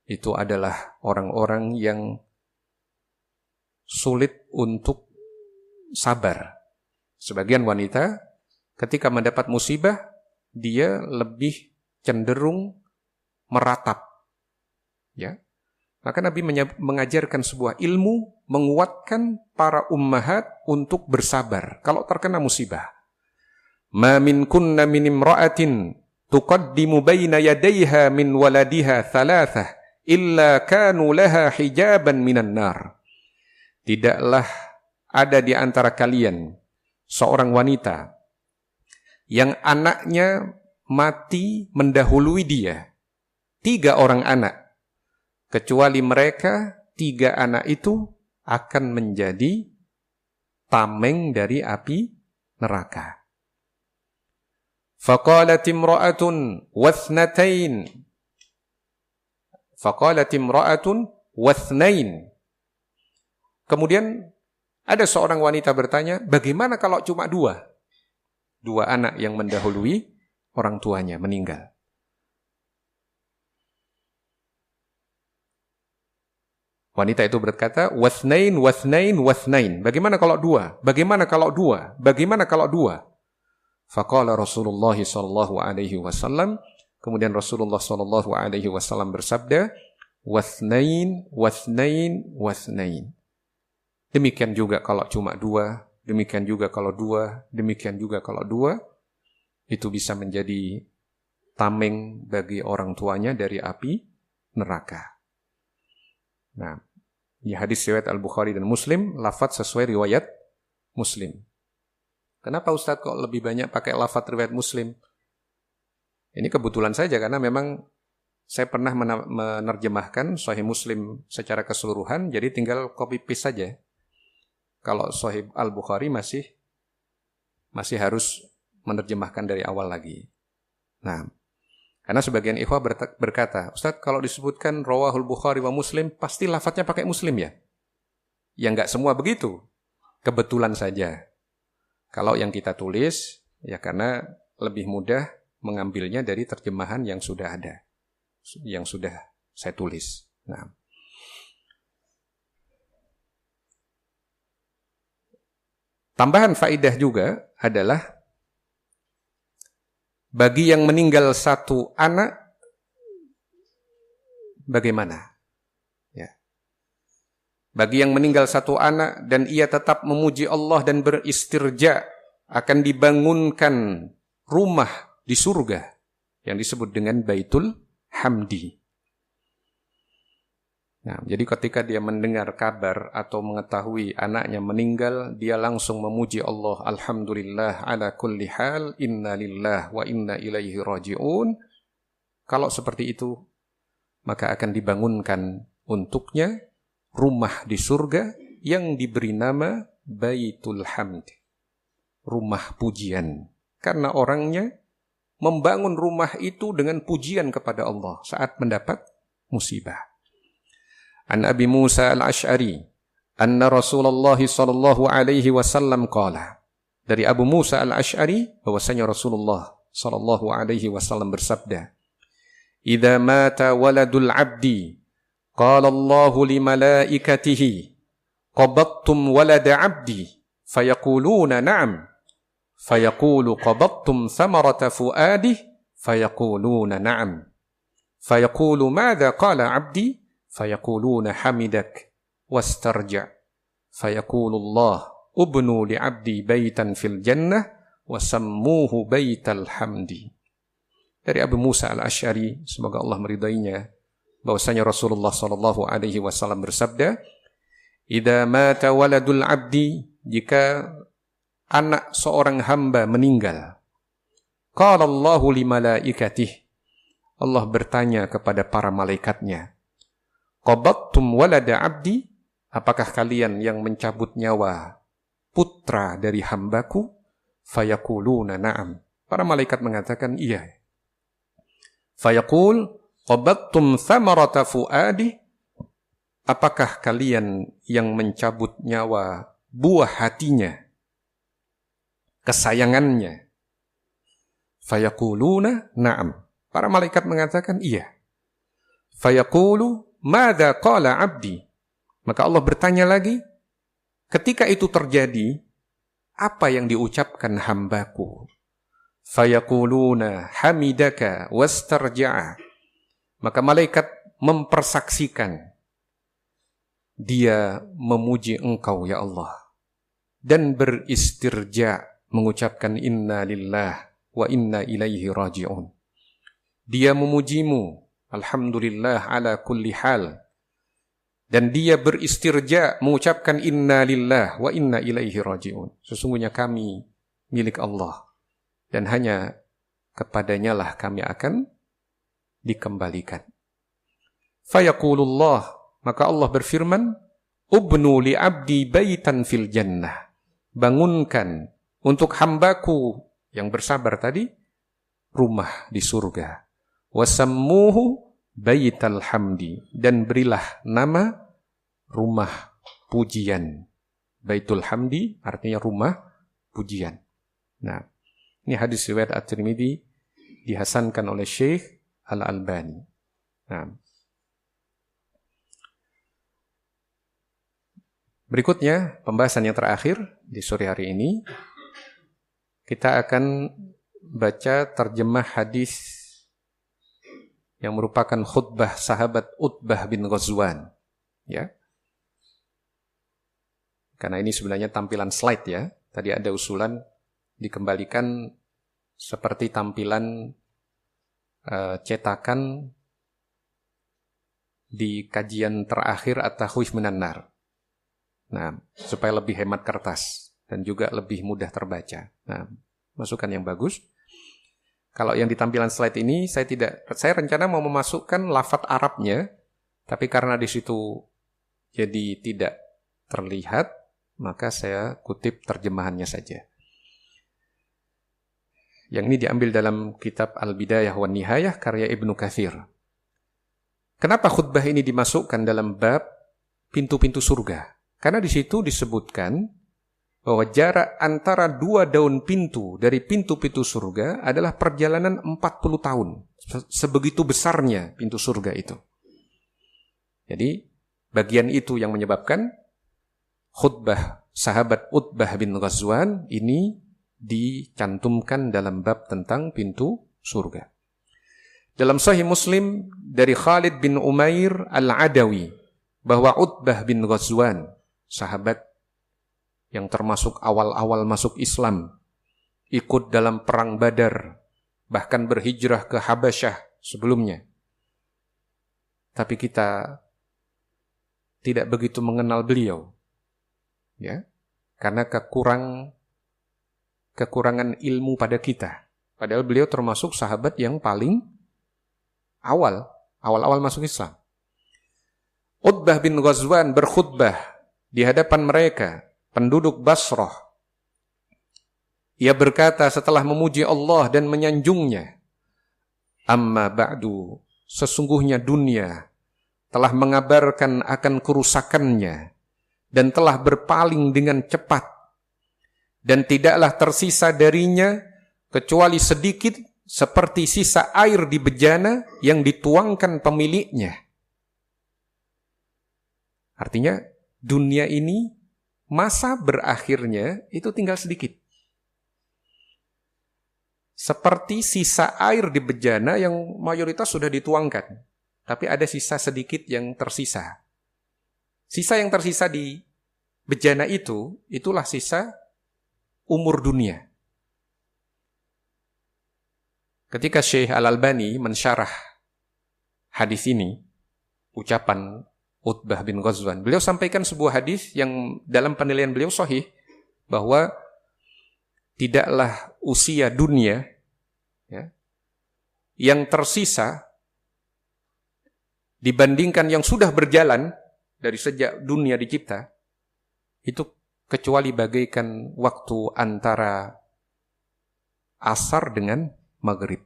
itu adalah orang-orang yang sulit untuk sabar. Sebagian wanita ketika mendapat musibah, dia lebih cenderung meratap. Ya. Maka Nabi mengajarkan sebuah ilmu, menguatkan para ummahat untuk bersabar kalau terkena musibah. Ma min kunna min imra'atin tuqaddimu baina yadayha min waladiha thalathah illa kanu laha hijaban minan nar. Tidaklah ada di antara kalian seorang wanita yang anaknya mati mendahului dia. 3 orang anak. Kecuali mereka 3 anak itu akan menjadi tameng dari api neraka. Faqalat imra'atun wathnain. Kemudian ada seorang wanita bertanya, bagaimana kalau cuma 2? 2 anak yang mendahului orang tuanya meninggal. Wanita itu berkata, wathnain. Bagaimana kalau 2? Bagaimana kalau 2? Bagaimana kalau 2? Faqala Rasulullah sallallahu alaihi wasallam, kemudian Rasulullah sallallahu alaihi wasallam bersabda, wathnain. Demikian juga kalau cuma 2, demikian juga kalau dua, demikian juga kalau dua, itu bisa menjadi tameng bagi orang tuanya dari api neraka. Nah, di hadis riwayat Al-Bukhari dan Muslim, lafaz sesuai riwayat Muslim. Kenapa Ustadz kok lebih banyak pakai lafaz riwayat Muslim? Ini kebetulan saja karena memang saya pernah menerjemahkan Sahih Muslim secara keseluruhan, jadi tinggal copy paste saja. Kalau Sahih Al-Bukhari masih harus menerjemahkan dari awal lagi. Nah, karena sebagian ikhwah berkata, Ustadz kalau disebutkan Rawahul Bukhari wa Muslim, pasti lafadznya pakai Muslim ya? Ya enggak semua begitu. Kebetulan saja. Kalau yang kita tulis, ya karena lebih mudah mengambilnya dari terjemahan yang sudah ada. Yang sudah saya tulis. Nah, tambahan faidah juga adalah bagi yang meninggal satu anak, bagaimana? Ya. Bagi yang meninggal satu anak dan ia tetap memuji Allah dan beristirja, akan dibangunkan rumah di surga yang disebut dengan Baitul Hamdi. Nah, jadi ketika dia mendengar kabar atau mengetahui anaknya meninggal, dia langsung memuji Allah. Alhamdulillah ala kulli hal, inna lillah wa inna ilaihi raji'un. Kalau seperti itu, maka akan dibangunkan untuknya rumah di surga yang diberi nama Baitul Hamd. Rumah pujian. Karena orangnya membangun rumah itu dengan pujian kepada Allah saat mendapat musibah. An Abi Musa al-Ash'ari anna Rasulullah sallallahu alaihi wasallam qala. Dari Abu Musa al-Ash'ari bahwasanya Rasulullah sallallahu alaihi wasallam bersabda, "Idza mata waladul 'abdi qala Allahu li malaikatihi qabattum walada 'abdi fayaquluna na'am fayaqulu qabattum thamarata fuadih fayaquluna na'am fayaqulu madza qala 'abdi fayaquluna hamidak wastarja' fayaqulu Allah ubnu li'abdi baitan fil jannah wasammuhu baital hamdi." Dari Abu Musa al-Ash'ari, semoga Allah meridainya, bahwasanya Rasulullah sallallahu alaihi wasallam bersabda, "Idza mata waladul 'abdi," jika anak seorang hamba meninggal, qala Allahu li malaikatihi, Allah bertanya kepada para malaikatnya, qabattum walada 'abdi, apakah kalian yang mencabut nyawa putra dari hambaku? Fayaquluna na'am. Para malaikat mengatakan iya. Fayaqul qabattum thamarata fuadi, apakah kalian yang mencabut nyawa buah hatinya, kesayangannya? Fayaquluna na'am. Para malaikat mengatakan iya. Fayaqulu madza qala 'abdi, maka Allah bertanya lagi, ketika itu terjadi, apa yang diucapkan hambaku? Fayaquluna hamidaka wastarja'a, maka malaikat mempersaksikan, dia memuji engkau ya Allah dan beristirja, mengucapkan inna lillah wa inna ilaihi raji'un. Dia memujimu, alhamdulillah ala kulli hal, dan dia beristirja, mengucapkan inna lillah wa inna ilaihi raji'un. Sesungguhnya kami milik Allah dan hanya kepadanya lah kami akan dikembalikan. Fayaqulullah, maka Allah berfirman, ubnu li abdi baitan fil jannah, bangunkan untuk hambaku yang bersabar tadi rumah di surga. Wasammuhu baital hamdi, dan berilah nama rumah pujian. Baitul Hamdi artinya rumah pujian. Nah, ini hadis riwayat At-Tirmidzi, dihasankan oleh Syekh Al-Albani. Nah, berikutnya pembahasan yang terakhir di sore hari ini, kita akan baca terjemah hadis yang merupakan khutbah sahabat Utbah bin Ghazwan. Ya. Karena ini sebenarnya tampilan slide ya. Tadi ada usulan dikembalikan seperti tampilan cetakan di kajian terakhir At-Takhwif Minan Nar. Nah, supaya lebih hemat kertas dan juga lebih mudah terbaca. Nah, masukan yang bagus. Kalau yang di tampilan slide ini saya rencana mau memasukkan lafadz Arabnya, tapi karena di situ jadi tidak terlihat, maka saya kutip terjemahannya saja. Yang ini diambil dalam kitab Al-Bidayah wan Nihayah karya Ibnu Katsir. Kenapa khutbah ini dimasukkan dalam bab pintu-pintu surga? Karena di situ disebutkan bahwa jarak antara 2 daun pintu dari pintu-pintu surga adalah perjalanan 40 tahun. Sebegitu besarnya pintu surga itu. Jadi bagian itu yang menyebabkan khutbah sahabat Utbah bin Ghazwan ini dicantumkan dalam bab tentang pintu surga. Dalam Sahih Muslim dari Khalid bin Umair Al-Adawi bahwa Utbah bin Ghazwan, sahabat yang termasuk awal-awal masuk Islam, ikut dalam perang Badar, bahkan berhijrah ke Habasyah sebelumnya. Tapi kita tidak begitu mengenal beliau. Ya, karena kekurangan ilmu pada kita. Padahal beliau termasuk sahabat yang paling awal masuk Islam. Utbah bin Ghazwan berkhutbah di hadapan mereka, penduduk Basrah. Ia berkata setelah memuji Allah dan menyanjungnya, "Amma ba'du, sesungguhnya dunia telah mengabarkan akan kerusakannya dan telah berpaling dengan cepat, dan tidaklah tersisa darinya kecuali sedikit seperti sisa air di bejana yang dituangkan pemiliknya." Artinya dunia ini masa berakhirnya itu tinggal sedikit. Seperti sisa air di bejana yang mayoritas sudah dituangkan, tapi ada sisa sedikit yang tersisa. Sisa yang tersisa di bejana itulah sisa umur dunia. Ketika Syekh Al-Albani mensyarah hadis ini, ucapan Utbah bin Ghazwan, beliau sampaikan sebuah hadis yang dalam penilaian beliau sahih, bahwa tidaklah usia dunia ya, yang tersisa dibandingkan yang sudah berjalan dari sejak dunia dicipta, itu kecuali bagaikan waktu antara asar dengan maghrib.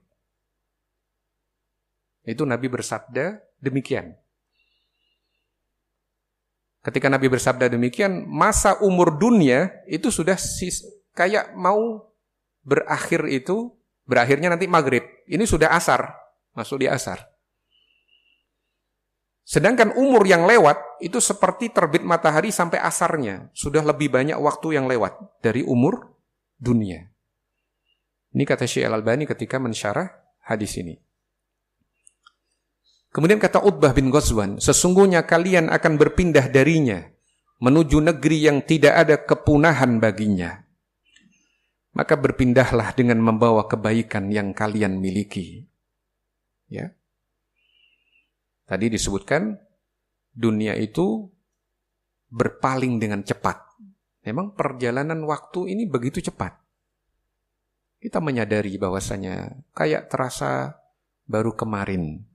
Itu Nabi bersabda demikian. Ketika Nabi bersabda demikian, masa umur dunia itu sudah kayak mau berakhirnya nanti maghrib. Ini sudah asar, masuk di asar. Sedangkan umur yang lewat itu seperti terbit matahari sampai asarnya. Sudah lebih banyak waktu yang lewat dari umur dunia. Ini kata Syekh Al-Albani ketika mensyarah hadis ini. Kemudian kata Utbah bin Ghazwan, sesungguhnya kalian akan berpindah darinya menuju negeri yang tidak ada kepunahan baginya. Maka berpindahlah dengan membawa kebaikan yang kalian miliki. Ya. Tadi disebutkan dunia itu berpaling dengan cepat. Memang perjalanan waktu ini begitu cepat. Kita menyadari bahwasanya kayak terasa baru kemarin.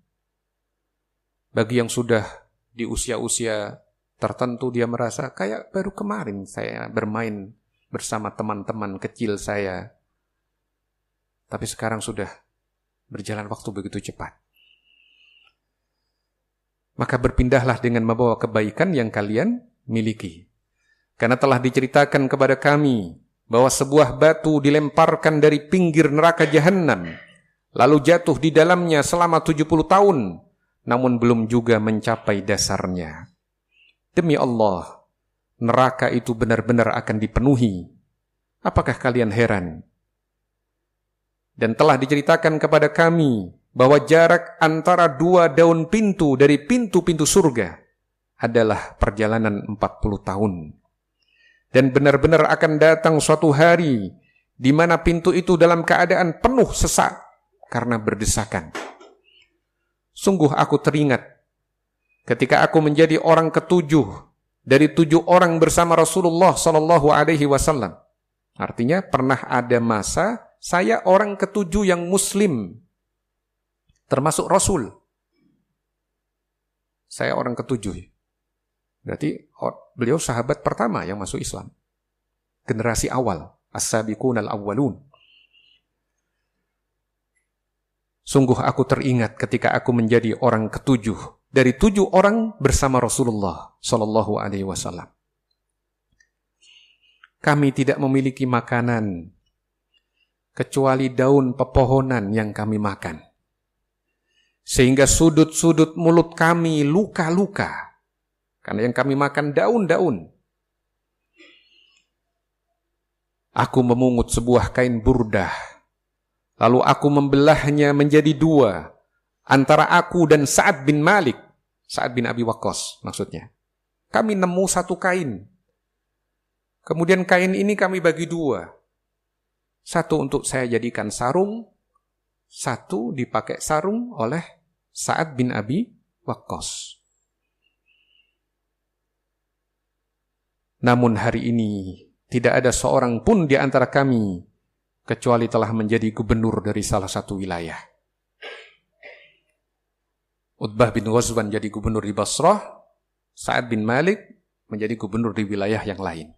Bagi yang sudah di usia-usia tertentu, dia merasa kayak baru kemarin saya bermain bersama teman-teman kecil saya. Tapi sekarang sudah berjalan waktu begitu cepat. Maka berpindahlah dengan membawa kebaikan yang kalian miliki. Karena telah diceritakan kepada kami bahwa sebuah batu dilemparkan dari pinggir neraka Jahannam, lalu jatuh di dalamnya selama 70 tahun, namun belum juga mencapai dasarnya. Demi Allah, neraka itu benar-benar akan dipenuhi. Apakah kalian heran? Dan telah diceritakan kepada kami bahwa jarak antara 2 daun pintu dari pintu-pintu surga adalah perjalanan 40 tahun. Dan benar-benar akan datang suatu hari di mana pintu itu dalam keadaan penuh sesak karena berdesakan. Sungguh aku teringat ketika aku menjadi orang ketujuh dari 7 orang bersama Rasulullah Sallallahu Alaihi Wasallam. Artinya pernah ada masa saya orang ketujuh yang Muslim, termasuk Rasul. Saya orang ketujuh. Berarti beliau sahabat pertama yang masuk Islam. Generasi awal, as-sabiqunal awwalun. Sungguh aku teringat ketika aku menjadi orang ketujuh dari 7 orang bersama Rasulullah Sallallahu Alaihi Wasallam. Kami tidak memiliki makanan kecuali daun pepohonan yang kami makan. Sehingga sudut-sudut mulut kami luka-luka. Karena yang kami makan daun-daun. Aku memungut sebuah kain burdah. Lalu aku membelahnya menjadi 2. Antara aku dan Sa'ad bin Malik. Sa'ad bin Abi Waqqas maksudnya. Kami nemu satu kain. Kemudian kain ini kami bagi 2. Satu untuk saya jadikan sarung. Satu dipakai sarung oleh Sa'ad bin Abi Waqqas. Namun hari ini tidak ada seorang pun di antara kami kecuali telah menjadi gubernur dari salah satu wilayah. Utbah bin Ghazwan jadi gubernur di Basrah, Sa'ad bin Malik menjadi gubernur di wilayah yang lain.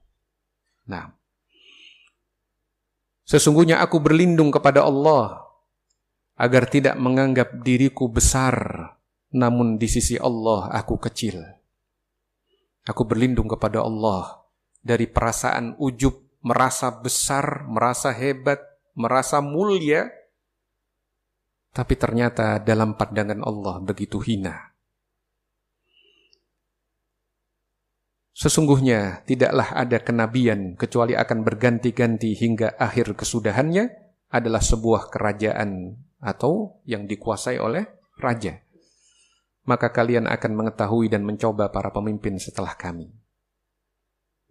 Nah, sesungguhnya aku berlindung kepada Allah agar tidak menganggap diriku besar, namun di sisi Allah aku kecil. Aku berlindung kepada Allah dari perasaan ujub, merasa besar, merasa hebat, merasa mulia, tapi ternyata dalam pandangan Allah begitu hina. Sesungguhnya tidaklah ada kenabian kecuali akan berganti-ganti hingga akhir kesudahannya adalah sebuah kerajaan atau yang dikuasai oleh raja. Maka kalian akan mengetahui dan mencoba para pemimpin setelah kami.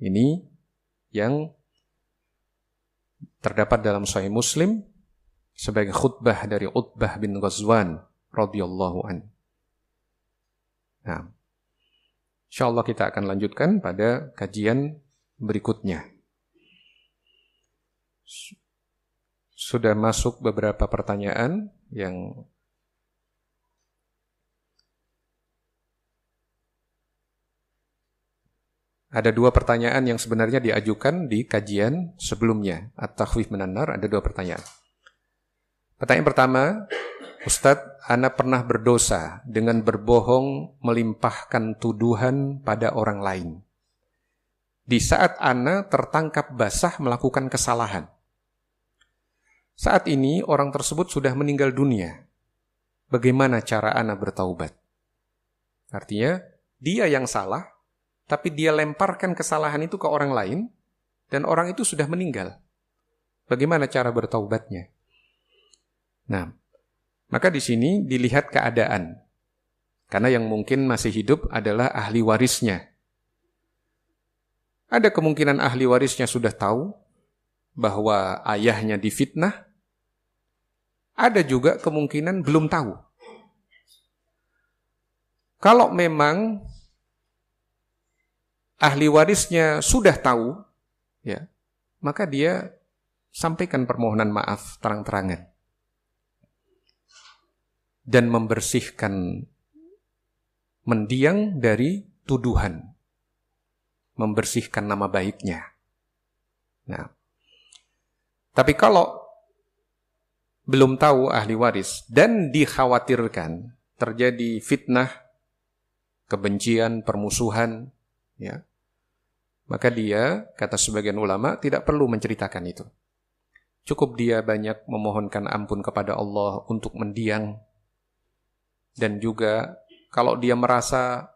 Ini yang terdapat dalam Sahih Muslim sebagai khutbah dari Utbah bin Ghazwan radhiyallahu anhu. Nah, insyaallah kita akan lanjutkan pada kajian berikutnya. Sudah masuk beberapa pertanyaan yang ada 2 pertanyaan yang sebenarnya diajukan di kajian sebelumnya. At-Takhfif minan Nar, ada 2 pertanyaan. Pertanyaan pertama, Ustadz, ana pernah berdosa dengan berbohong melimpahkan tuduhan pada orang lain. Di saat ana tertangkap basah melakukan kesalahan. Saat ini orang tersebut sudah meninggal dunia. Bagaimana cara ana bertaubat? Artinya, dia yang salah, tapi dia lemparkan kesalahan itu ke orang lain, dan orang itu sudah meninggal. Bagaimana cara bertaubatnya? Nah, maka di sini dilihat keadaan. Karena yang mungkin masih hidup adalah ahli warisnya. Ada kemungkinan ahli warisnya sudah tahu bahwa ayahnya difitnah. Ada juga kemungkinan belum tahu. Kalau memang ahli warisnya sudah tahu, ya, maka dia sampaikan permohonan maaf terang-terangan dan membersihkan mendiang dari tuduhan, membersihkan nama baiknya. Nah, tapi kalau belum tahu ahli waris dan dikhawatirkan terjadi fitnah, kebencian, permusuhan, ya, maka dia, kata sebagian ulama, tidak perlu menceritakan itu. Cukup dia banyak memohonkan ampun kepada Allah untuk mendiang. Dan juga kalau dia merasa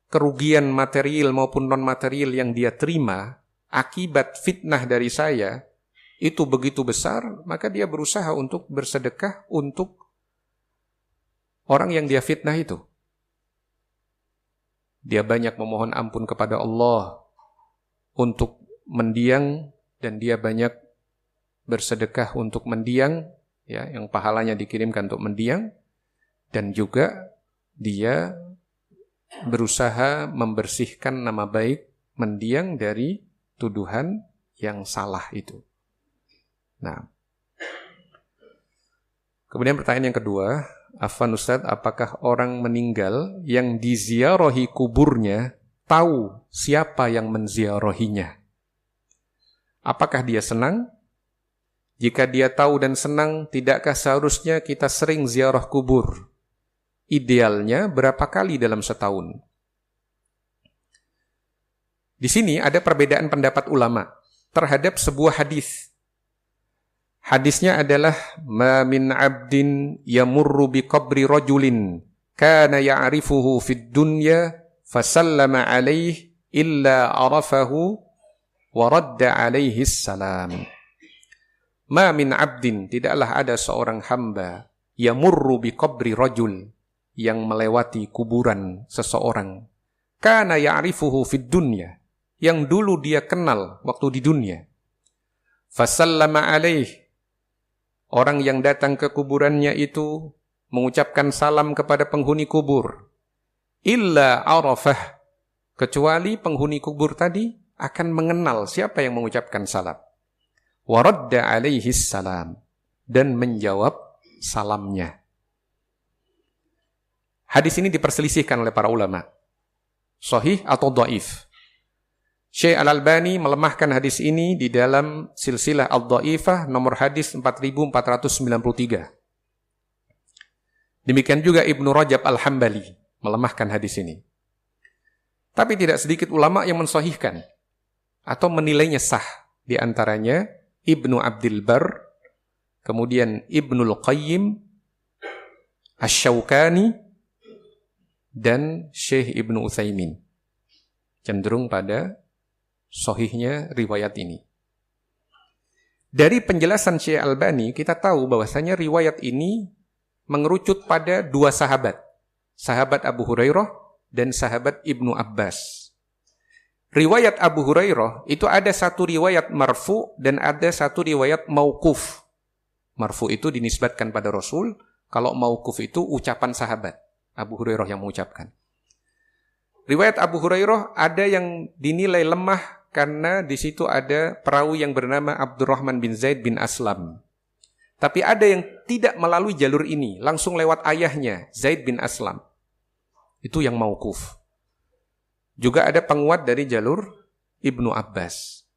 kerugian material maupun non-material yang dia terima akibat fitnah dari saya itu begitu besar, maka dia berusaha untuk bersedekah untuk orang yang dia fitnah itu. Dia banyak memohon ampun kepada Allah untuk mendiang dan dia banyak bersedekah untuk mendiang, ya, yang pahalanya dikirimkan untuk mendiang, dan juga dia berusaha membersihkan nama baik mendiang dari tuduhan yang salah itu. Nah, kemudian pertanyaan yang kedua, Afwan Ustaz, apakah orang meninggal yang diziarahi kuburnya tahu siapa yang menziarahinya? Apakah dia senang? Jika dia tahu dan senang, tidakkah seharusnya kita sering ziarah kubur? Idealnya berapa kali dalam setahun? Di sini ada perbedaan pendapat ulama terhadap sebuah hadis. Hadisnya adalah ma min 'abdin yamurru bi qabri rajulin kana ya'rifuhu fid dunya fasallama 'alaihi illa 'arafahu wa radda 'alaihi salam. Ma min 'abdin, tidaklah ada seorang hamba yamurru bi qabri rajul, yang melewati kuburan seseorang, kana ya'rifuhu fid dunya, yang dulu dia kenal waktu di dunia, fasallama 'alaihi, orang yang datang ke kuburannya itu mengucapkan salam kepada penghuni kubur, illa arafah, kecuali penghuni kubur tadi akan mengenal siapa yang mengucapkan salam, wa radda alaihi salam, dan menjawab salamnya. Hadis ini diperselisihkan oleh para ulama, sahih atau dhaif. Syekh Al-Albani melemahkan hadis ini di dalam silsilah Ad-Dhaifah nomor hadis 4493. Demikian juga Ibnu Rajab Al-Hambali melemahkan hadis ini. Tapi tidak sedikit ulama yang mensahihkan atau menilainya sah. Di antaranya Ibnu Abdul Bar, kemudian Ibnul Qayyim, Asy-Syaukani, dan Syekh Ibnu Utsaimin. Cenderung pada sahihnya riwayat ini. Dari penjelasan Syekh Albani, kita tahu bahwasanya riwayat ini mengerucut pada dua sahabat. Sahabat Abu Hurairah dan sahabat Ibnu Abbas. Riwayat Abu Hurairah itu ada satu riwayat marfu dan ada satu riwayat mauquf. Marfu itu dinisbatkan pada Rasul, kalau mauquf itu ucapan sahabat. Abu Hurairah yang mengucapkan. Riwayat Abu Hurairah ada yang dinilai lemah karena di situ ada perawi yang bernama Abdurrahman bin Zaid bin Aslam. Tapi ada yang tidak melalui jalur ini, langsung lewat ayahnya, Zaid bin Aslam. Itu yang mauquf. Juga ada penguat dari jalur Ibnu Abbas.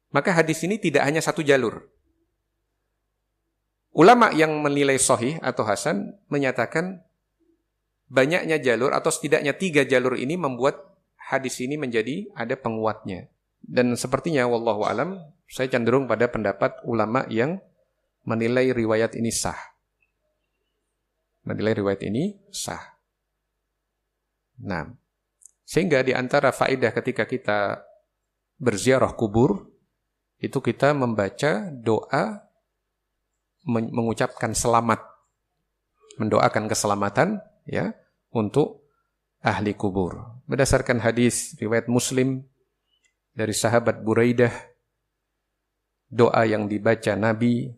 Maka hadis ini tidak hanya satu jalur. Ulama yang menilai sahih atau hasan menyatakan banyaknya jalur atau setidaknya 3 jalur ini membuat hadis ini menjadi ada penguatnya. Dan sepertinya wallahu alam, saya cenderung pada pendapat ulama yang menilai riwayat ini sah. Menilai riwayat ini sah. Nah, sehingga di antara faedah ketika kita berziarah kubur, itu kita membaca doa, mengucapkan selamat, mendoakan keselamatan, ya, untuk ahli kubur. Berdasarkan hadis riwayat Muslim dari sahabat Buraidah, doa yang dibaca Nabi,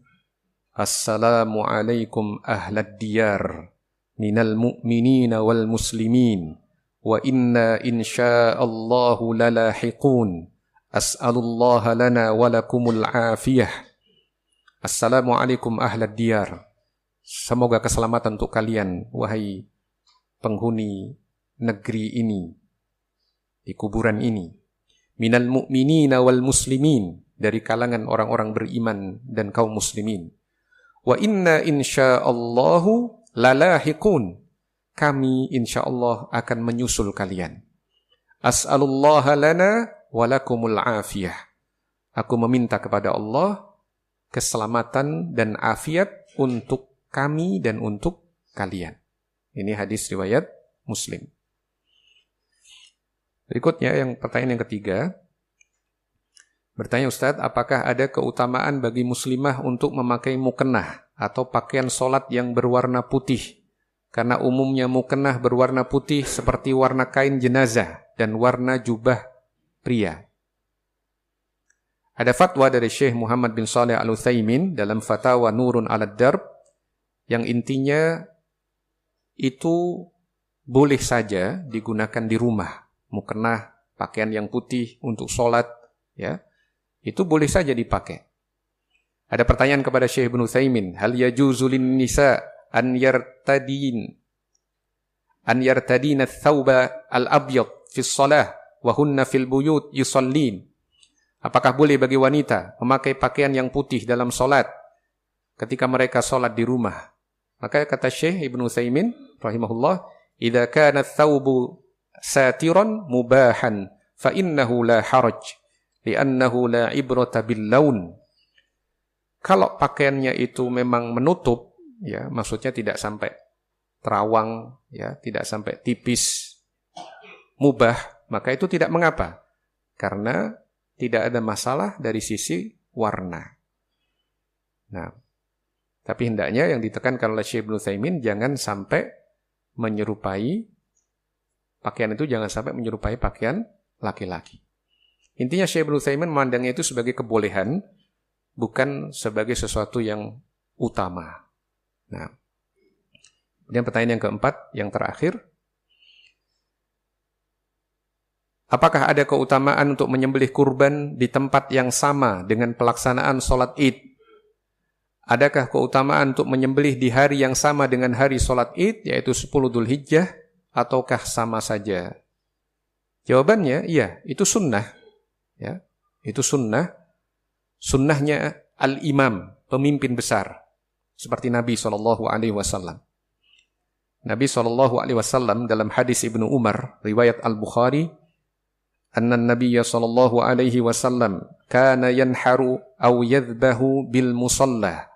Assalamu alaikum ahlad diyar minal mu'minina wal muslimin wa inna insya'allahu lalahiqun as'alullaha lana walakumul afiyah. Assalamu alaikum ahlad diyar, semoga keselamatan untuk kalian wahai penghuni negeri ini, di kuburan ini, minal mu'minina wal muslimin, dari kalangan orang-orang beriman dan kaum muslimin, wa inna insya'allahu lalahiqun, kami insyaallah akan menyusul kalian. As'alullaha lana walakumul afiyah, aku meminta kepada Allah keselamatan dan afiat untuk kami dan untuk kalian. Ini hadis riwayat Muslim. Berikutnya yang pertanyaan yang ketiga. Bertanya Ustadz, apakah ada keutamaan bagi muslimah untuk memakai mukennah atau pakaian sholat yang berwarna putih? Karena umumnya mukennah berwarna putih seperti warna kain jenazah dan warna jubah pria. Ada fatwa dari Syekh Muhammad bin Shalih Al-Utsaimin dalam Fatawa Nurun 'alad Darb yang intinya itu boleh saja digunakan di rumah. Mukena pakaian yang putih untuk sholat, ya, itu boleh saja dipakai. Ada pertanyaan kepada Syekh Ibnu Utsaimin, hal yajuzu lin nisa an yartadina ats-tsauba al-abyad fi shalah wa hunna fil buyut yusallin. Apakah boleh bagi wanita memakai pakaian yang putih dalam sholat ketika mereka sholat di rumah? Maka kata Syekh Ibnu Utsaimin rahimahullah, idza kana ats-tsaubu satiran mubahan fa innahu la haraj li'annahu la ibrata bil laun. Kalau pakaiannya itu memang menutup, ya, maksudnya tidak sampai terawang, ya, tidak sampai tipis, mubah, maka itu tidak mengapa. Karena tidak ada masalah dari sisi warna. Nah, tapi hendaknya yang ditekankan oleh Syekh Ibnu Utsaimin jangan sampai menyerupai pakaian itu, jangan sampai menyerupai pakaian laki-laki. Intinya Syekh Ibnu Utsaimin memandangnya itu sebagai kebolehan, bukan sebagai sesuatu yang utama. Nah, kemudian pertanyaan yang keempat, yang terakhir, apakah ada keutamaan untuk menyembelih kurban di tempat yang sama dengan pelaksanaan sholat Id? Adakah keutamaan untuk menyembelih di hari yang sama dengan hari sholat Id, yaitu 10 Dzulhijjah, ataukah sama saja? Jawabannya, iya, itu sunnah. Ya, itu sunnah. Sunnahnya al-imam, pemimpin besar, seperti Nabi SAW. Nabi SAW dalam hadis Ibnu Umar, riwayat Al-Bukhari, anna Nabiya sallallahu alaihi wasallam kana yanharu aw yadhbahu bil musalla.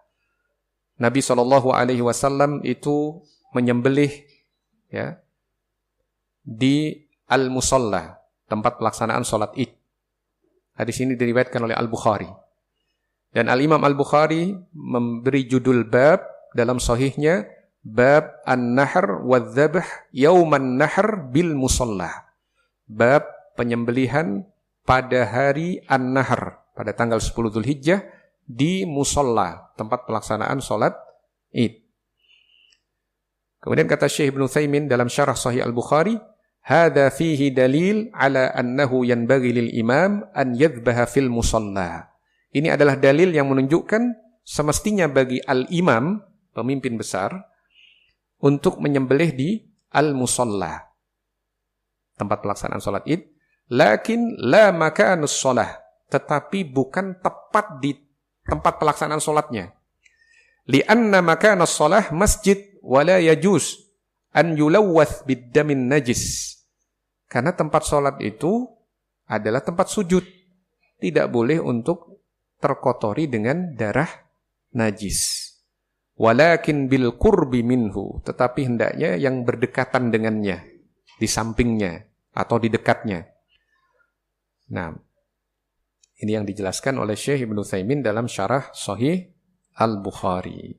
Nabi sallallahu alaihi wasallam itu menyembelih, ya, di al-musalla, tempat pelaksanaan salat Id. Hadis ini diriwayatkan oleh Al-Bukhari. Dan Al-Imam Al-Bukhari memberi judul bab dalam sahihnya, bab an-nahr wa dzabh yauman nahr bil musalla. Bab penyembelihan pada hari an-nahr, pada tanggal 10 Dzulhijjah di musalla, tempat pelaksanaan salat Id. Kemudian kata Syekh Ibnu Utsaimin dalam syarah Sahih Al-Bukhari, hadza fihi dalil ala annahu yanbaghi lil imam an yadhbaha fil musalla. Ini adalah dalil yang menunjukkan semestinya bagi al-imam, pemimpin besar, untuk menyembelih di al-musalla, tempat pelaksanaan salat Id. Lakin la makanus shalah, tetapi bukan tepat di tempat pelaksanaan salatnya. Li'anna makanus shalah masjid wa la yajuz an yulawwath bid-damin najis. Karena tempat salat itu adalah tempat sujud, tidak boleh untuk terkotori dengan darah najis. Walakin bil qurbi minhu, tetapi hendaknya yang berdekatan dengannya, di sampingnya atau di dekatnya. Nah, ini yang dijelaskan oleh Syekh Ibnu Utsaimin dalam syarah Sahih Al-Bukhari.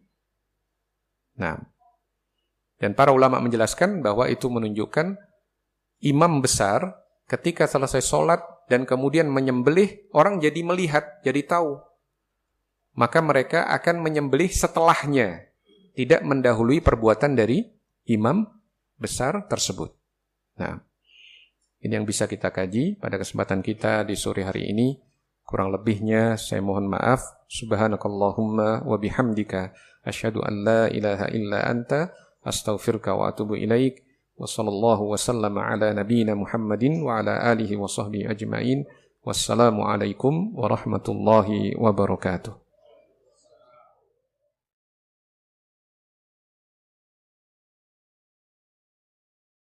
Nah, dan para ulama menjelaskan bahwa itu menunjukkan imam besar ketika selesai sholat dan kemudian menyembelih, orang jadi melihat, jadi tahu. Maka mereka akan menyembelih setelahnya, tidak mendahului perbuatan dari imam besar tersebut. Nah, ini yang bisa kita kaji pada kesempatan kita di sore hari ini. Kurang lebihnya saya mohon maaf. Subhanakallahumma wa bihamdika asyhadu an la ilaha illa anta astaghfiruka wa atubu ilaik. Wa sallallahu wa sallama ala nabiyyina Muhammadin wa ala alihi wa sahbihi ajma'in. Wassalamu alaikum warahmatullahi wabarakatuh.